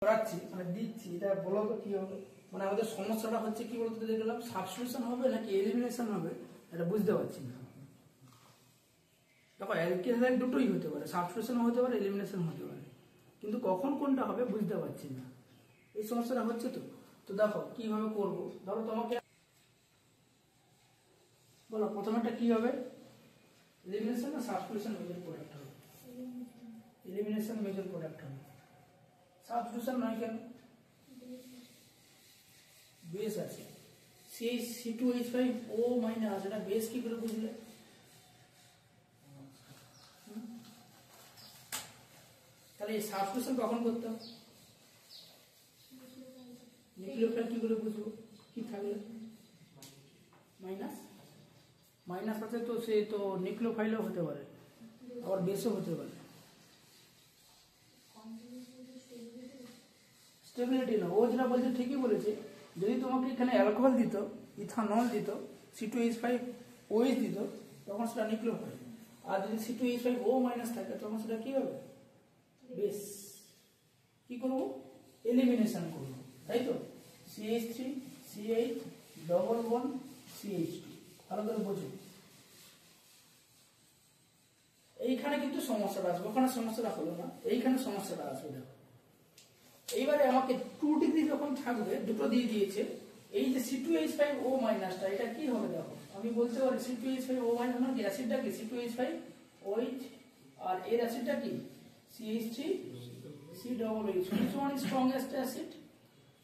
করাচ্ছি মানে দিচ্ছি, এটা বলো তো কি হবে? মানে আমাদের সমস্যাটা হচ্ছে কি বলতে দেখলাম, সাবস্টিটিউশন হবে নাকি এলিমিনেশন হবে এটা বুঝতে পারছি না। দেখো অ্যালকিন দুটোই হতে পারে, সাবস্টিটিউশন হতে পারে, এলিমিনেশন হতে পারে, কিন্তু কখন কোনটা হবে বুঝতে পারছি না। এই সমস্যাটা হচ্ছে তো। তো দেখো কিভাবে করব, ধরো তোমাকে বলো প্রথমেটা কি হবে, এলিমিনেশন না সাবস্টিটিউশন মেজর প্রোডাক্ট হবে? এলিমিনেশন মেজর প্রোডাক্ট হবে, সাবস্টিটিউশন নয় কেন? বেস আছে সেই C2H5O মাইনাস, এটা বেস কি করে বুঝলে? তাহলে এই সাবস্টিটিউশন কখন করতাম? নিউক্লিওফাইল কি করে বুঝবো? কি থাকলে মাইনাস, মাইনাস আছে তো সে তো নিউক্লিওফাইলও হতে পারে, আবার বেসও হতে পারে। স্টেবিলিটি না, ও যেটা বলছে ঠিকই বলেছে। যদি তোমাকে এখানে অ্যালকোহল দিত, ইথানল দিত, C2H5OH দিত, তখন সেটা নিউক্লিওফাইল। আর যদি C2H5O মাইনাস থাকে তখন সেটা কি হবে? বেস। কি করব? এলিমিনেশন করব, তাই তো? CH3 CH double bond CH2। ভালো করে বোঝো, এইখানে কিন্তু সমস্যাটা আসবে, ওখানে সমস্যাটা হলো না, এইখানে সমস্যাটা আসবে। দেখো এইবারে আমাকে 2 ডিগ্রি যখন থাকবে, দুটো দিয়ে দিয়েছে, এই যে C2H5O মাইনাসটা এটা কি হবে? দেখো আমি বলতে পারি C2H5O মাইনাস মানে অ্যাসিডটা কি? C2H5OH, আর এর অ্যাসিডটা কি? CH3COOH। which one is strongest acid?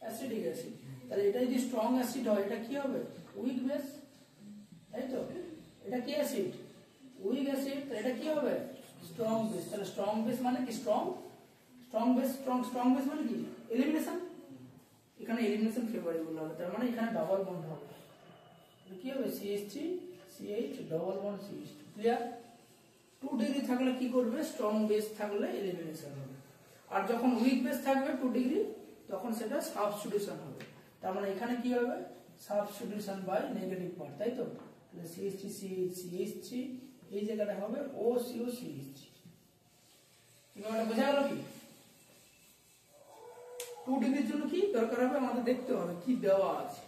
Acidic acid. তাহলে এটা যদি স্ট্রং অ্যাসিড হয় এটা কি হবে? উইক বেস, তাই তো? এটা কি অ্যাসিড? Week acid. এটা কি হবে? Strong base. তাহলে স্ট্রং বেস মানে কি? স্ট্রং বেস মানে কি? এলিমিনেশন। এখানে এলিমিনেশন ফেভারেবল হবে, তার মানে এখানে ডাবল বন্ড হবে। কি হবে? CH3CH double bond CH2। Clear? 2 degree থাকলে কি করবে? স্ট্রং বেস থাকলে এলিমিনেশন হবে, আর যখন উইক বেস থাকবে 2 ডিগ্রি তখন সেটা সাবস্টিটিউশন হবে। তার মানে এখানে কি হবে? সাবস্টিটিউশন বাই নেগেটিভ পার্ট, তাই তো? তাহলে CH3CH এই জায়গাটা হবে OCOCH3। এটা বোঝা গেল কি? 2 ডিগ্রির জন্য কি দরকার হবে? আমাদের দেখতে হবে কি দেওয়া আছে।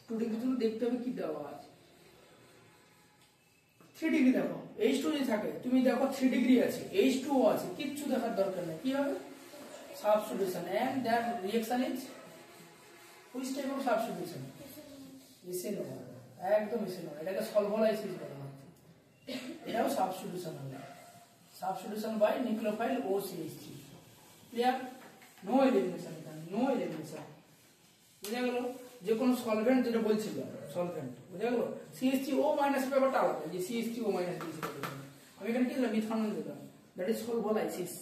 2 ডিগ্রির জন্য দেখতে হবে কি দেওয়া আছে। 3 ডিগ্রি দেখো, H2 যদি থাকে, তুমি দেখো 3 ডিগ্রি আছে, H2O আছে, কিচ্ছু দেখার দরকার নেই। কি হবে? Substitution. and that reaction is which type of substitution? এসএনও, একদম এসএনও। এটাকে সলভোলাইসিস বলা হচ্ছে। এটাও সাবস্টিটিউশন হবে, substitution by nucleophile OCH3। Clear? No elimination, no elimination. বুঝা গেল? যে কোনো সলভেন্ট যেটা বলছিল, সলভেন্ট বুঝা গেল? CH3O মাইনাস ব্যাপারটা আলাদা, যে CH3O মাইনাস দিয়েছিল, আমি এখানে কি দিলাম? ইথানল দিলাম। That is solvolysis,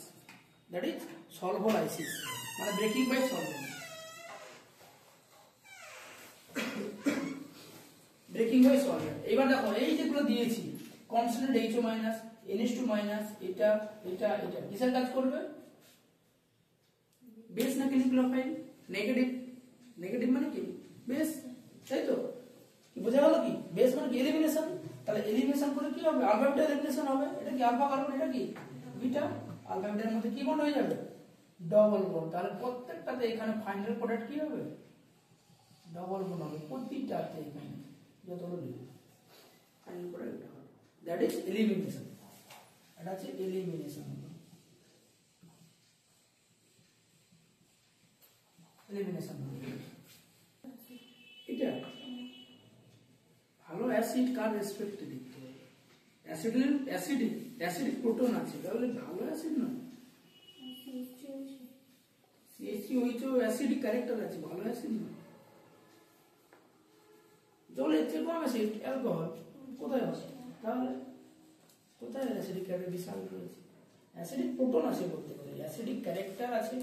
that is solvolysis মানে breaking by solvent. Breaking by solvent. এবার দেখো এই যেগুলো দিয়েছি constant HO minus, NH2 minus, এটা এটা এটা কিসের কাজ করবে? বেস নাকি নিউক্লিওফাইল? নেগেটিভ। নেগেটিভ মানে কি? বেস, তাই তো? কি বোঝা গেল কি? বেস মানে কি? এলিমিনেশন। তাহলে এলিমিনেশন করে কি হবে? আলফা বিটা এলিমিনেশন হবে। এটা কি আলফা কার্বন, এটা কি বিটা। আলফা বিটার মধ্যে কি বন্ড হয়ে যাবে? Double bond. তাহলে প্রত্যেকটাতে এখানে ফাইনাল প্রোডাক্ট কি হবে? ডবল বন্ড হবে প্রতিটাতে। এখানে যতগুলো লিখব ফাইনাল প্রোডাক্ট হবে, দ্যাট ইজ এলিমিনেশন। এটা হচ্ছে এলিমিনেশন। এলিমিনেশন এটা ভালো অ্যাসিড কার রেসপেক্টে দেখতে হবে? অ্যাসিডিক প্রোটন আছে, তাহলে ভালো অ্যাসিড না। CH3OH অ্যাসিডিক ক্যারেক্টার আছে, ভালো অ্যাসিড না। জলের চেয়ে কম অ্যাসিড, অ্যালকোহল কোথায় আছে? তাহলে কোথায় অ্যাসিডিক ক্যারেক্টার বিশাল রয়েছে? অ্যাসিডিক প্রোটন আছে বলতে পারি, অ্যাসিডিক ক্যারেক্টার আছে,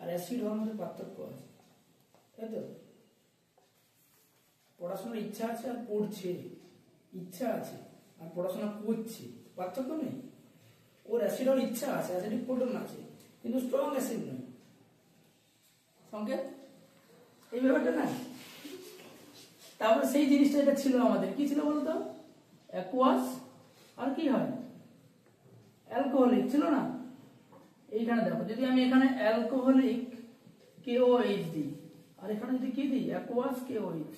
আর অ্যাসিড হওয়ার মধ্যে পার্থক্য আছে, তাই তো? পড়াশোনার ইচ্ছা আছে আর পড়ছে, ইচ্ছা আছে আর পড়াশোনা করছে, পার্থক্য নেই। ওর অ্যাসিড হওয়ার ইচ্ছা আছে, অ্যাসিডিক প্রোটন আছে, কিন্তু স্ট্রং অ্যাসিড নয়। সংকেত এই ব্যাপারটা না। তারপরে সেই জিনিসটা এটা ছিল আমাদের, কি ছিল বলতো? অ্যাকুয়াস আর কি হয়? অ্যালকোহলিক ছিল না? এইখানে দেখো, যদি আমি এখানে অ্যালকোহলিক KOH দিই, আর এখানে যদি কি দিই অ্যাকোয়াস KOH,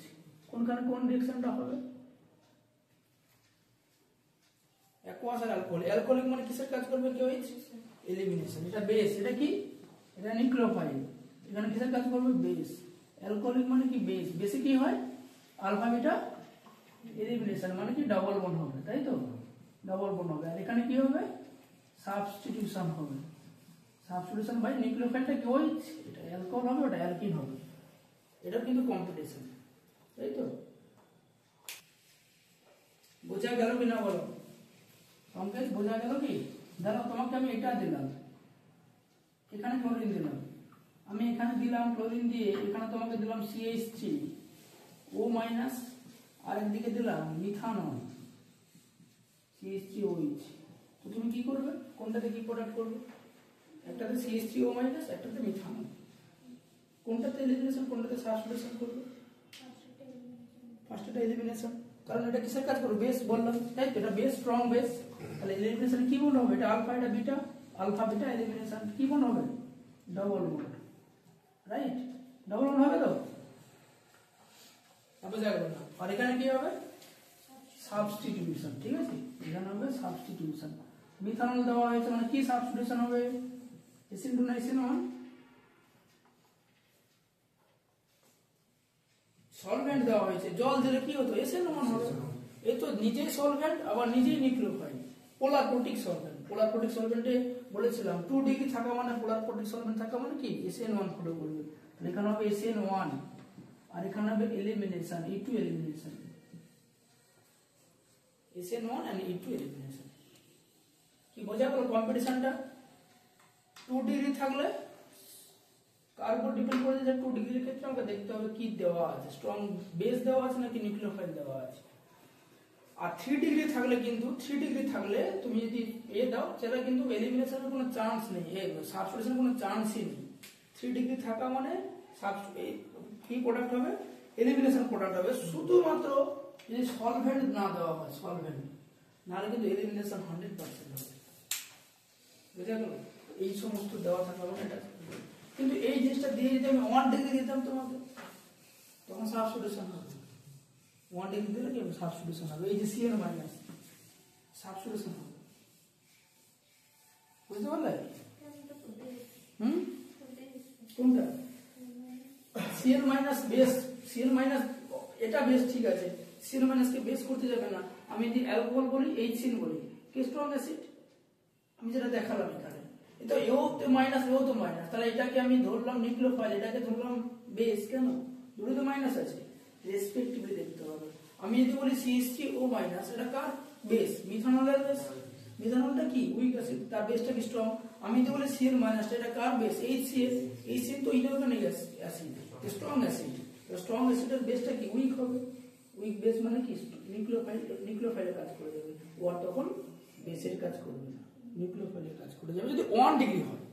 কোনখানে কোন রিঅ্যাকশনটা হবে? অ্যাকোয়াস আর অ্যালকোহল। অ্যালকোহলিক মানে কিসের কাজ করবে? KOH elimination. এটা বেস, এটা কি? এটা নিউক্লিওফাইল। এখানে কিসের কাজ করবে? বেস। অ্যালকোহলিক মানে কি? বেস। বেসে কি হয়? আলফা বিটা এলিমিনেশন, মানে কি ডাবল বন্ড হবে, তাই তো? ডাবল বন্ড হবে। আর এখানে কি হবে? সাবস্টিটিউশন হবে। সাবস্টিটিউশন বাই নিউক্লিওফাইলটা কি ওই, এটা অ্যালকোহল হবে, ওটা অ্যালকিন হবে। এটা কিন্তু কম্পিটিশন, তাই তো? বোঝা গেল কি না বলো? সংকেত বোঝা গেল কি? ধরো তোমাকে আমি এটা দিলাম, এখানে ক্লোরিন দিলাম, আমি এখানে দিলাম ক্লোরিন দিয়ে, এখানে তোমাকে দিলাম CH3O- আর একদিকে দিলাম মিথানল CH3OH। তো তুমি কি করবে? কোনটাতে কি প্রোডাক্ট করবে? একটাতে CH3O-, একটাতে মিথানল। কোনটাতে এলিমিনেশন, কোনটাতে সাবস্টিটিউশন করবে? ফার্স্টটা এলিমিনেশন, কারণ এটা কিসের কাজ করবে? বেস বললাম, তাই তো? এটা বেস, স্ট্রং বেস। তাহলে এলিমিনেশন কি বন্ড হবে? এটা আলফা, এটা বিটা, আলফা বিটা এলিমিনেশন কি বন্ড হবে? Double bond, right? Double bond হবে তো? আবার যাবে না। আর এখানে কি হবে? সাবস্টিটিউশন, ঠিক আছে? এখানে হবে সাবস্টিটিউশন। মিথানল দেওয়া হয়েছে মানে কি সাবস্টিটিউশন হবে? SN2 না SN1? সলভেন্ট দেওয়া হয়েছে, জল দিলে কি হতো? SN1 হবে। এই তো নিজেই সলভেন্ট, আবার নিজেই নিউক্লিওফাইল। পোলার প্রোটিক সলভেন্ট। পোলার প্রোটিক সলভেন্টে বলেছিলাম 2 ডিগ্রি থাকা মানে, পোলার প্রোটিক সলভেন্ট থাকা মানে কি? SN1 ফলো করবে। তাহলে এখানে হবে SN1, আর এখানে হবে elimination, E2 elimination. SN1 and E2 elimination. কি বোঝা গেল কম্পিটিশনটা? 2 ডিগ্রি থাকলে কার উপর ডিপেন্ড করে যে 2 ডিগ্রির ক্ষেত্রে আমাকে দেখতে হবে কি দেওয়া আছে, স্ট্রং বেস দেওয়া আছে নাকি নিউক্লিওফাইল দেওয়া আছে। আর 3 ডিগ্রি থাকলে কিন্তু, 3 ডিগ্রি থাকলে তুমি যদি দাও, সেটা কিন্তু এলিমিনেশনের কোনো চান্স নেই, সাবস্টিটিউশনের কোনো চান্সই নেই। 3 ডিগ্রি থাকা মানে কি প্রোডাক্ট হবে? এলিমিনেশন প্রোডাক্ট হবে। শুধুমাত্র যদি সলভেন্ট না দেওয়া হয়, সলভেন্ট নাহলে কিন্তু এলিমিনেশন 100% হবে। বুঝা গেল? এই সমস্ত দেওয়া থাকা মানে এটা। কিন্তু এই জিনিসটা দিয়ে যদি আমি 1 ডিগ্রি দিতাম তোমাকে, তখন সাবস্টিটিউশন হবে। 1 ডিগ্রি দিলে কি হবে? সাবস্টিটিউশন হবে। এই যে Cl- সাবস্টিটিউশন হবে। বুঝতে পারলে? কোনটা? Cl- base. Cl- এটা বেস, ঠিক আছে। Cl- কে বেস করতে যাবে না। আমি যদি অ্যালকোহল বলি, HCl বলি, কি স্ট্রং অ্যাসিড? আমি যেটা দেখালাম এখানে, এটা এও তো মাইনাস, এও তো মাইনাস, তাহলে এটাকে আমি ধরলাম নিউক্লিওফাইল, এটাকে ধরলাম বেস। কেন? দুটো তো মাইনাস আছে, রেসপেক্টিভলি দেখতে হবে। আমি যদি বলি CH3O-, এটা কার বেস? মিথানলের বেস। মিথানলটা কি? উইক অ্যাসিড, তার বেসটা কি স্ট্রং। আমি যদি বলি Cl-, এটা কার বেস? HCl। HCl তো inorganic acid, strong acid. Strong অ্যাসিডের বেসটা কি? উইক হবে। উইক বেস মানে কি? নিউক্লিওফাইলের কাজ করে যাবে, ও আর তখন বেসের কাজ করবে না, নিউক্লিওফাইলের কাজ করে যাবে। যদি 1 ডিগ্রি হয়,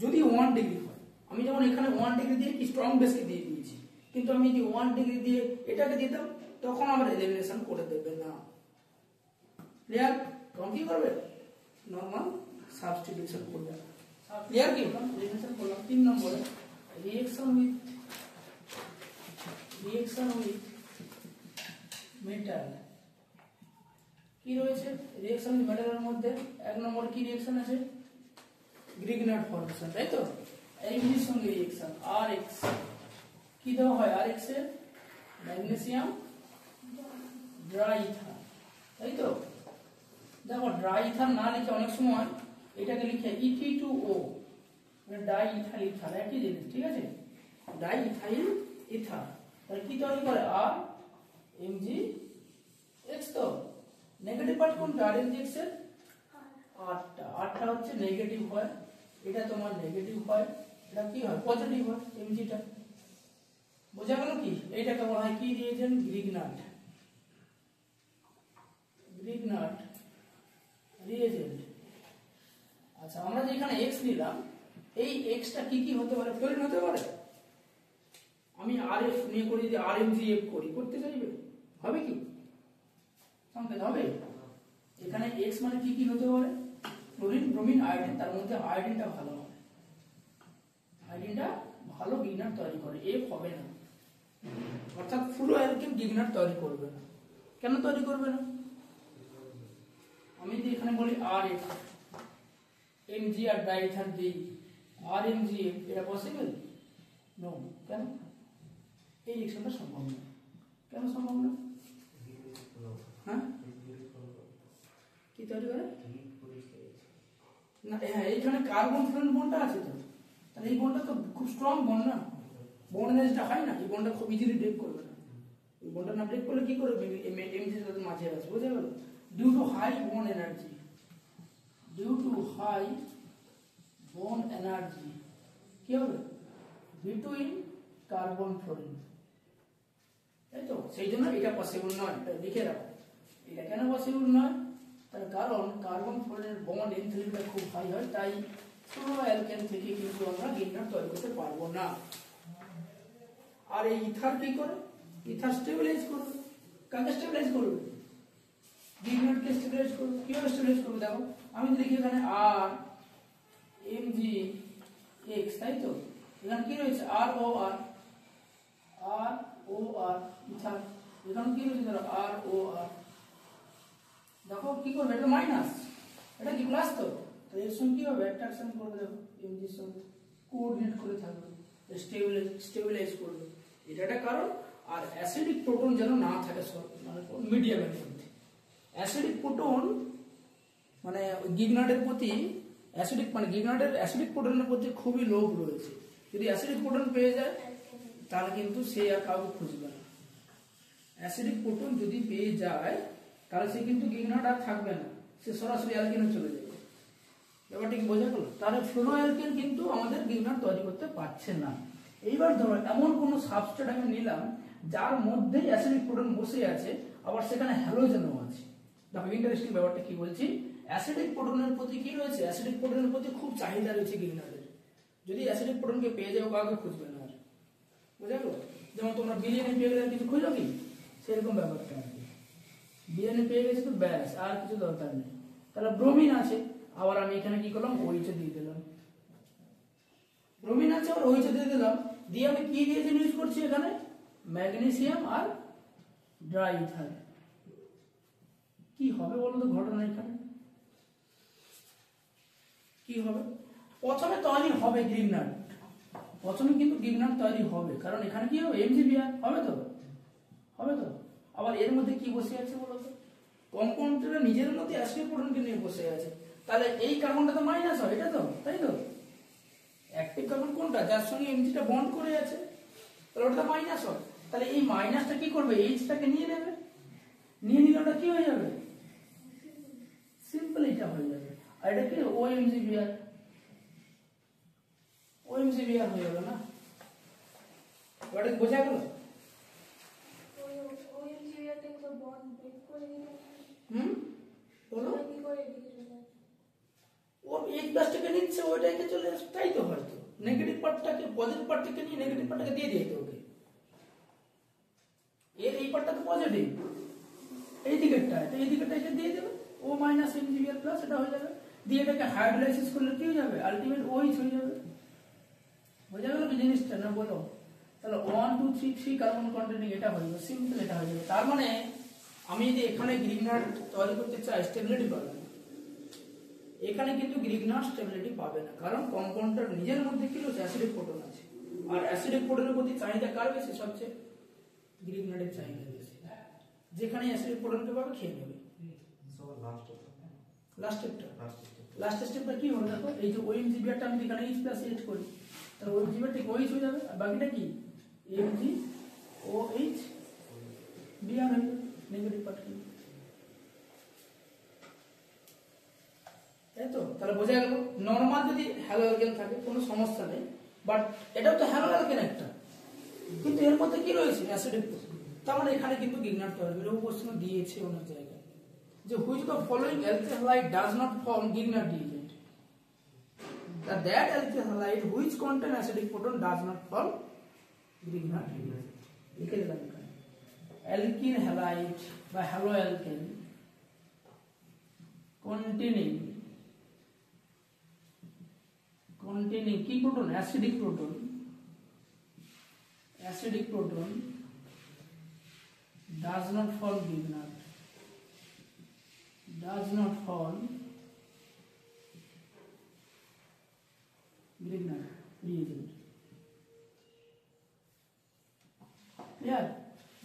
যদি 1 ডিগ্রি হয়, আমি যেমন এখানে 1 ডিগ্রি দিয়ে কি স্ট্রং বেসকে দিয়ে দিয়েছি, কিন্তু আমি যদি 1 ডিগ্রি দিয়ে এটাকে দিতাম, তখন আমার এলিমিনেশন করে দেবে না। ক্লিয়ার? তখন কি করবে? নরমাল সাবস্টিটিউশন করবে। ক্লিয়ার? কি এলিমিনেশন করলাম। 3 নম্বরে রিঅ্যাকশন উইথ মেটাল। কি রয়েছে রিঅ্যাকশন উইথ মেটালের মধ্যে? 1 নম্বরে কি রিঅ্যাকশন আছে? গ্রিগনাট ফর্মেশন, তাই তো? এর সঙ্গে রিঅ্যাকশন RX, কি দেওয়া হয় RX এর? ম্যাগনেসিয়াম ড্রাইথার, তাই তো? দেখো ড্রাইথার না লিখে অনেক সময় এটাকে লিখে ET2O, মানে ডাইইথাইল ইথার, একই জিনিস, ঠিক আছে? Diethyl ether. তাহলে কি তৈরি করে? RMgX। তো নেগেটিভ পার্ট কোনটা? RMgX এর 8টা হচ্ছে নেগেটিভ হয়, এটা তোমার নেগেটিভ হয়, এটা কি হয়? পজিটিভ হয়, Mgটা। বোঝা গেল কি? এইটাকে বলা হয় কি রিয়েজেন্ট? Grignard reagent. আচ্ছা, আমরা যে এখানে X নিলাম, এই Xটা কি কি হতে পারে? ফ্লোরিন হতে পারে। আমি RF নিয়ে করি, যদি RMgF করি, করতে চাইবে? হবে কি? সংকেত হবে। এখানে X মানে কি কি হতে পারে? Fluorine, bromine, iodine. তার মধ্যে আয়োডিনটা ভালো হবে, আয়োডিনটা ভালো গিগনার তৈরি করে, এফ হবে না। অর্থাৎ ফ্লুরো অ্যালকেন গিগনার তৈরি করবে না। কেন তৈরি করবে না? আমি যদি এখানে বলি আর এফ এমজি আর ডাইথার দিই আর এমজি এফ, এটা পসিবল? নো। কেন? এই রিঅ্যাকশনটা সম্ভব না। কেন সম্ভব না? হ্যাঁ, কি তৈরি করে না? হ্যাঁ, এইখানে কার্বন ফ্লোরিন বন্ডটা আছে তো, তাহলে এই বন্ডটা তো খুব স্ট্রং বন্ড না, বন্ড এনার্জিটা হাই না, এই বন্ডটা খুব ইজিলি ব্রেক করবে না। এই বন্ডটা না ব্রেক করলে কি করবে? এমজি তাদের মাঝে আছে, বুঝে গেল? Due to high bond energy, due to high bond energy কি হবে? বিটুইন কার্বন ফ্লোরিন, তাই তো? সেই জন্য এটা পসিবল নয়, এটা লিখে রাখো। এটা কেন পসিবল নয়? তার কারণ কার্বন ফ্লোরিনের বন্ড এনথ্যালপিটা খুব হাই হয়, তাই ফ্লুরো অ্যালকেন থেকে কিন্তু আমরা গিগনার তৈরি করতে পারবো না। আর এই ইথার কি করে? ইথার স্টেবিলাইজ করবে। কাকে স্টেবিলাইজ করবে? গিগনারকে স্টেবিলাইজ করবে। কিভাবে স্টেবিলাইজ করবে? দেখো, আমি দেখি এখানে আর এমজি এক্স, তাই তো? এখানে কি রয়েছে? আর ও আর, আর ও আর ইথার। এখানে কি রয়েছে? ধরো আর ও আর। দেখো কি করবে? এটা মাইনাস, এটা কি প্লাস? তো এর সঙ্গে কি হবে? অ্যাট্রাকশন করবে, দেখো এমজির সঙ্গে কোঅর্ডিনেট করে থাকবে, স্টেবিলাইজ করবে। এটা একটা কারণ। আর অ্যাসিডিক প্রোটন যেন না থাকে মানে মিডিয়ামের মধ্যে। অ্যাসিডিক প্রোটন মানে গিগনার্ডের প্রতি অ্যাসিডিক মানে গিগনার্ডের অ্যাসিডিক প্রোটনের প্রতি খুবই লোভ রয়েছে। যদি অ্যাসিডিক প্রোটন পেয়ে যায় তাহলে কিন্তু সে আর কাউকে খুঁজবে না। অ্যাসিডিক প্রোটন যদি পেয়ে যায় তাহলে সে কিন্তু গিগনার্ড আর থাকবে না, সে সরাসরি অ্যালকেনে চলে যাবে। ব্যাপারটা কি বোঝা গেল? তাহলে ফ্লুরো অ্যালকেন কিন্তু আমাদের গিগনার্ড তৈরি করতে পারছে না। এইবার ধরো এমন কোন সাবস্ট্রেট আমি নিলাম যার মধ্যেই অ্যাসিডিক প্রোটন বসে আছে, আবার সেখানে হ্যালোজেনও আছে। দেখো ইন্টারেস্টিং ব্যাপারটা কি বলছি, অ্যাসিডিক প্রোটনের প্রতি কি রয়েছে? অ্যাসিডিক প্রোটনের প্রতি খুব চাহিদা রয়েছে গিগনার্ডের। যদি অ্যাসিডিক প্রোটনকে পেয়ে যাও কাউকে খুঁজবে না আর, বোঝা গেল? যেমন তোমরা বিরিয়ানি পেয়ে গেলে কিছু খুঁজো কি, সেরকম ব্যাপারটা আর কি। বিরিয়ানি পেয়ে গেছে তো ব্যাস, আর কিছু দরকার নেই। তাহলে ব্রোমিন আছে, আবার আমি এখানে কি করলাম? OH দিয়ে দিলাম। ব্রোমিন আছে আর OH দিয়ে দিলাম, দিয়ে আমি কি দিয়েছি ইউজ করছি এখানে? ম্যাগনেসিয়াম আর ড্রাই ইথার। কি হবে বলো তো ঘটনা এখানে? কি হবে? প্রথমে তৈরি হবে গিগনার্ড, প্রথমে কিন্তু গিগনার্ড তৈরি হবে, কারণ এখানে কি হবে? এমজিবিআর হবে তো, হবে তো। আবার এর মধ্যে কি বসে আছে বলো তো? কম্পাউন্ডটা নিজের মধ্যে অ্যাসিডিক প্রোটনকে নিয়ে বসে আছে, তাহলে এই কার্বনটা তো মাইনাস হয়, এটা তো, তাই তো? অ্যাক্টিভ কার্বন কোনটা? যার সঙ্গে এমজিটা বন্ড করে আছে, তাহলে ওটা মাইনাস হয়। তাহলে এই মাইনাসটা কি করবে? এইচটাকে নিয়ে নেবে, নিয়ে নিলে ওটা কি হয়ে যাবে? সিম্পল এটা হয়ে যাবে। আর এটা কি? ওএমজিবিআর, ওএমজিবিআর হয়ে গেল না? ওটা বোঝা গেল? বলো, ও এক প্লাসটাকে নিচ্ছে, ওইটাকে চলে আসে, তাই তো? হয়তো নেগেটিভ পার্টটাকে পজিটিভ পার্টটাকে নিয়ে নেগেটিভ পার্টটাকে দিয়ে দিতে ওকে। এর এই পার্টটা তো পজিটিভ, এই দিকেরটা, এই দিকেরটা এটা দিয়ে দেবে, ও মাইনাস এমজিবিআর প্লাস, এটা হয়ে যাবে। দিয়ে এটাকে হাইড্রোলাইসিস করলে কি হয়ে যাবে? আলটিমেট OH হয়ে যাবে। বোঝা গেল কি জিনিসটা? না বলো? তাহলে 1 2 3 3 কার্বন কন্টেনিং এটা হয়ে যাবে, সিম্পল এটা হয়ে যাবে। তার মানে আমি যদি এখানে গ্রিগনার্ড তৈরি করতে চাই, স্টেবিলিটি পাবে না। এখানে কিন্তু গ্রিগনার্ড স্টেবিলিটি পাবে না, কারণ কম্পাউন্ডটার নিজের মধ্যে কি রয়েছে? অ্যাসিডিক প্রোটন আছে। আর অ্যাসিডিক প্রোটনের প্রতি চাহিদা কার বেশি? সবচেয়ে গ্রিগনার্ডের চাহিদা বেশি। যেখানে অ্যাসিডিক প্রোটনকে পাবে খেয়ে নেবে। লাস্ট স্টেপটা কি হলো দেখো, এই যে ওএমজিবিআরটা আমি এখানে H+H করি, তাহলে ওএমজিবিআর ঠিক OH হয়ে যাবে, আর বাকিটা কি? MgOH বিআর হয়ে যাবে, নেগেটিভ পার্ট কি, তাই তো? তাহলে বোঝা গেল নরমাল যদি হ্যালো অ্যালকেন থাকে কোনো সমস্যা নেই, বাট এটাও তো হ্যালো অ্যালকেন একটা, কিন্তু এর মধ্যে কি রয়েছে? Acidic proton. তার মানে এখানে কিন্তু গিগনার্ড তৈরি হবে। এরকম প্রশ্ন দিয়েছে অনেক জায়গায় যে which the following alkyl halide does not form Grignard reagent, that alkyl halide which contain acidic proton does not form grignard reagent. লিখে দিলাম এখানে অ্যালকিল হ্যালাইড বা হ্যালো অ্যালকেন containing কি proton? Acidic proton acidic proton does not form Grignard, does not form Grignard reagent. Clear?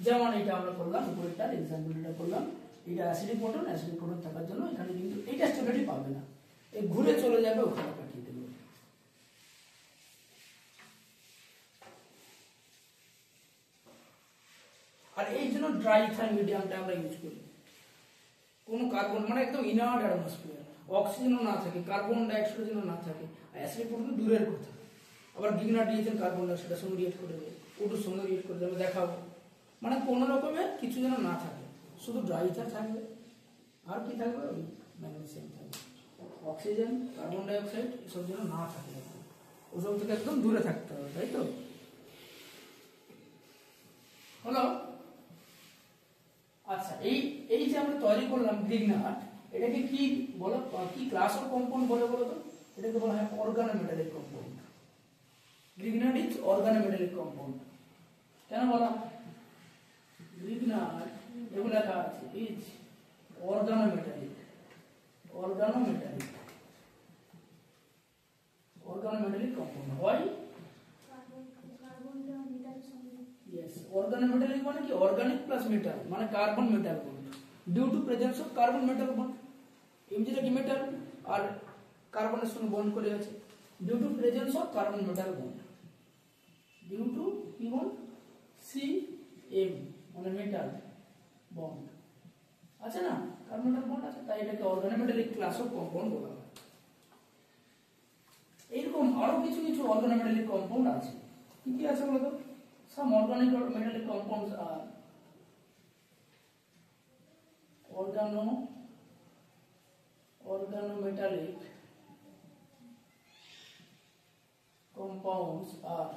যেমন এটা আমরা করলাম, উপরেরটার এক্সাম্পলটা করলাম, এটা অ্যাসিডিক প্রোটন থাকার জন্য এখানে কিন্তু এইটা স্টেবিলিটি পাবে না, এই ঘুরে চলে যাবে ওখানে কাটিয়ে দেবে। আর এই জন্য ড্রাই ইথাইল মিডিয়ামটা আমরা ইউজ করি। কোনো কার্বন মানে একদম ইনার্ট অ্যাটমসফিয়ার, অক্সিজেনও না থাকে, কার্বন ডাইঅক্সাইড যেন না থাকে, অ্যাসিডিক প্রোটন দূরের কথা। আবার গ্রিগনার্ড রিয়েজেন্ট কার্বন ডাইঅক্সাইডের সঙ্গে রিয়েক্ট করে দেবে, ওটুর সঙ্গে রিয়েক্ট করে দেবে, দেখাবো। মানে কোনো রকমের কিছু যেন না থাকে, শুধু ড্রাই ইথার থাকবে, আর কি থাকবে, ওই ম্যাগনেসিয়াম থাকবে, অক্সিজেন কার্বন ডাইঅক্সাইড এসব যেন না থাকে, ওসব থেকে একদম দূরে থাকতে হবে, তাই তো? হলো। আচ্ছা, এই যে আমরা তৈরি করলাম গ্রিগনার্ড, এটাকে কি বলো, কি ক্লাস অফ কম্পাউন্ড বলে বলো তো? এটাকে বলা হয় organometallic compound. Grignard is organometallic compound. কেন বলা গ্রিগনার্ড, এগুলো লেখা আছে, is organometallic, organometallic, organometallic compound হয়। Yes, organometallic মানে কি, অর্গানিক প্লাস মেটাল, মানে carbon metal bond, due to presence of carbon metal bond. এমজিটা কি মেটাল আর কার্বনের সঙ্গে বন্ড করে আছে, due to presence of carbon metal bond, due to কি বন্ড, সিএম মানে মেটাল বন্ড আছে না, কার্বন মেটাল বন্ড আছে, তাই এটাকে অর্গানোমেটালিক ক্লাস অফ কম্পাউন্ড বলা হয়। এরকম আরো কিছু কিছু অর্গানোমেটালিক কম্পাউন্ড আছে। কি কি আছে বলো তো? Some organic or metallic compounds are organometallic compounds are,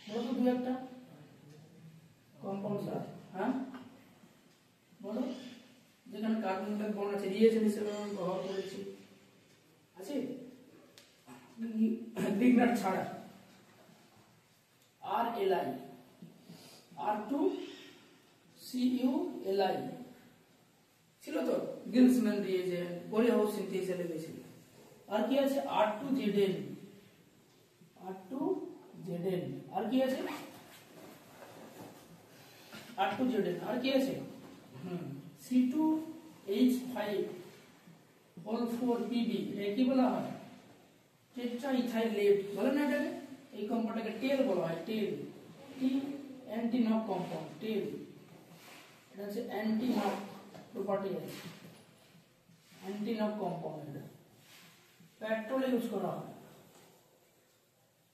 বলো তো দু একটা compounds are, হ্যাঁ বলো, যেখানে কার্বন মেটাল বন্ড আছে, রিয়েজেন্ট হিসেবে আমরা ব্যবহার করেছি, আছে গ্রিগনার্ড ছাড়া। RLi, R2CuLi ছিল তো, গিলসম্যান রিয়েজেন্ট, বোরেহাউস সিনথেসিসে লেগেছিল। আর কি আছে, R2Zn, R2Zn, আর কি আছে, R2Zn, আর কি আছে, C2H5 এটা কি বলা হয়, টেট্রাইথাইলেট বলে না এটাকে, এই কম্পাউন্ডটাকে টেল বলা হয়, টেল, টি অ্যান্টি নক কম্পাউন্ড, টেল, এটা হচ্ছে অ্যান্টি নক প্রপার্টি আছে, অ্যান্টি নক কম্পাউন্ড, এটা পেট্রোলে ইউজ করা হয়,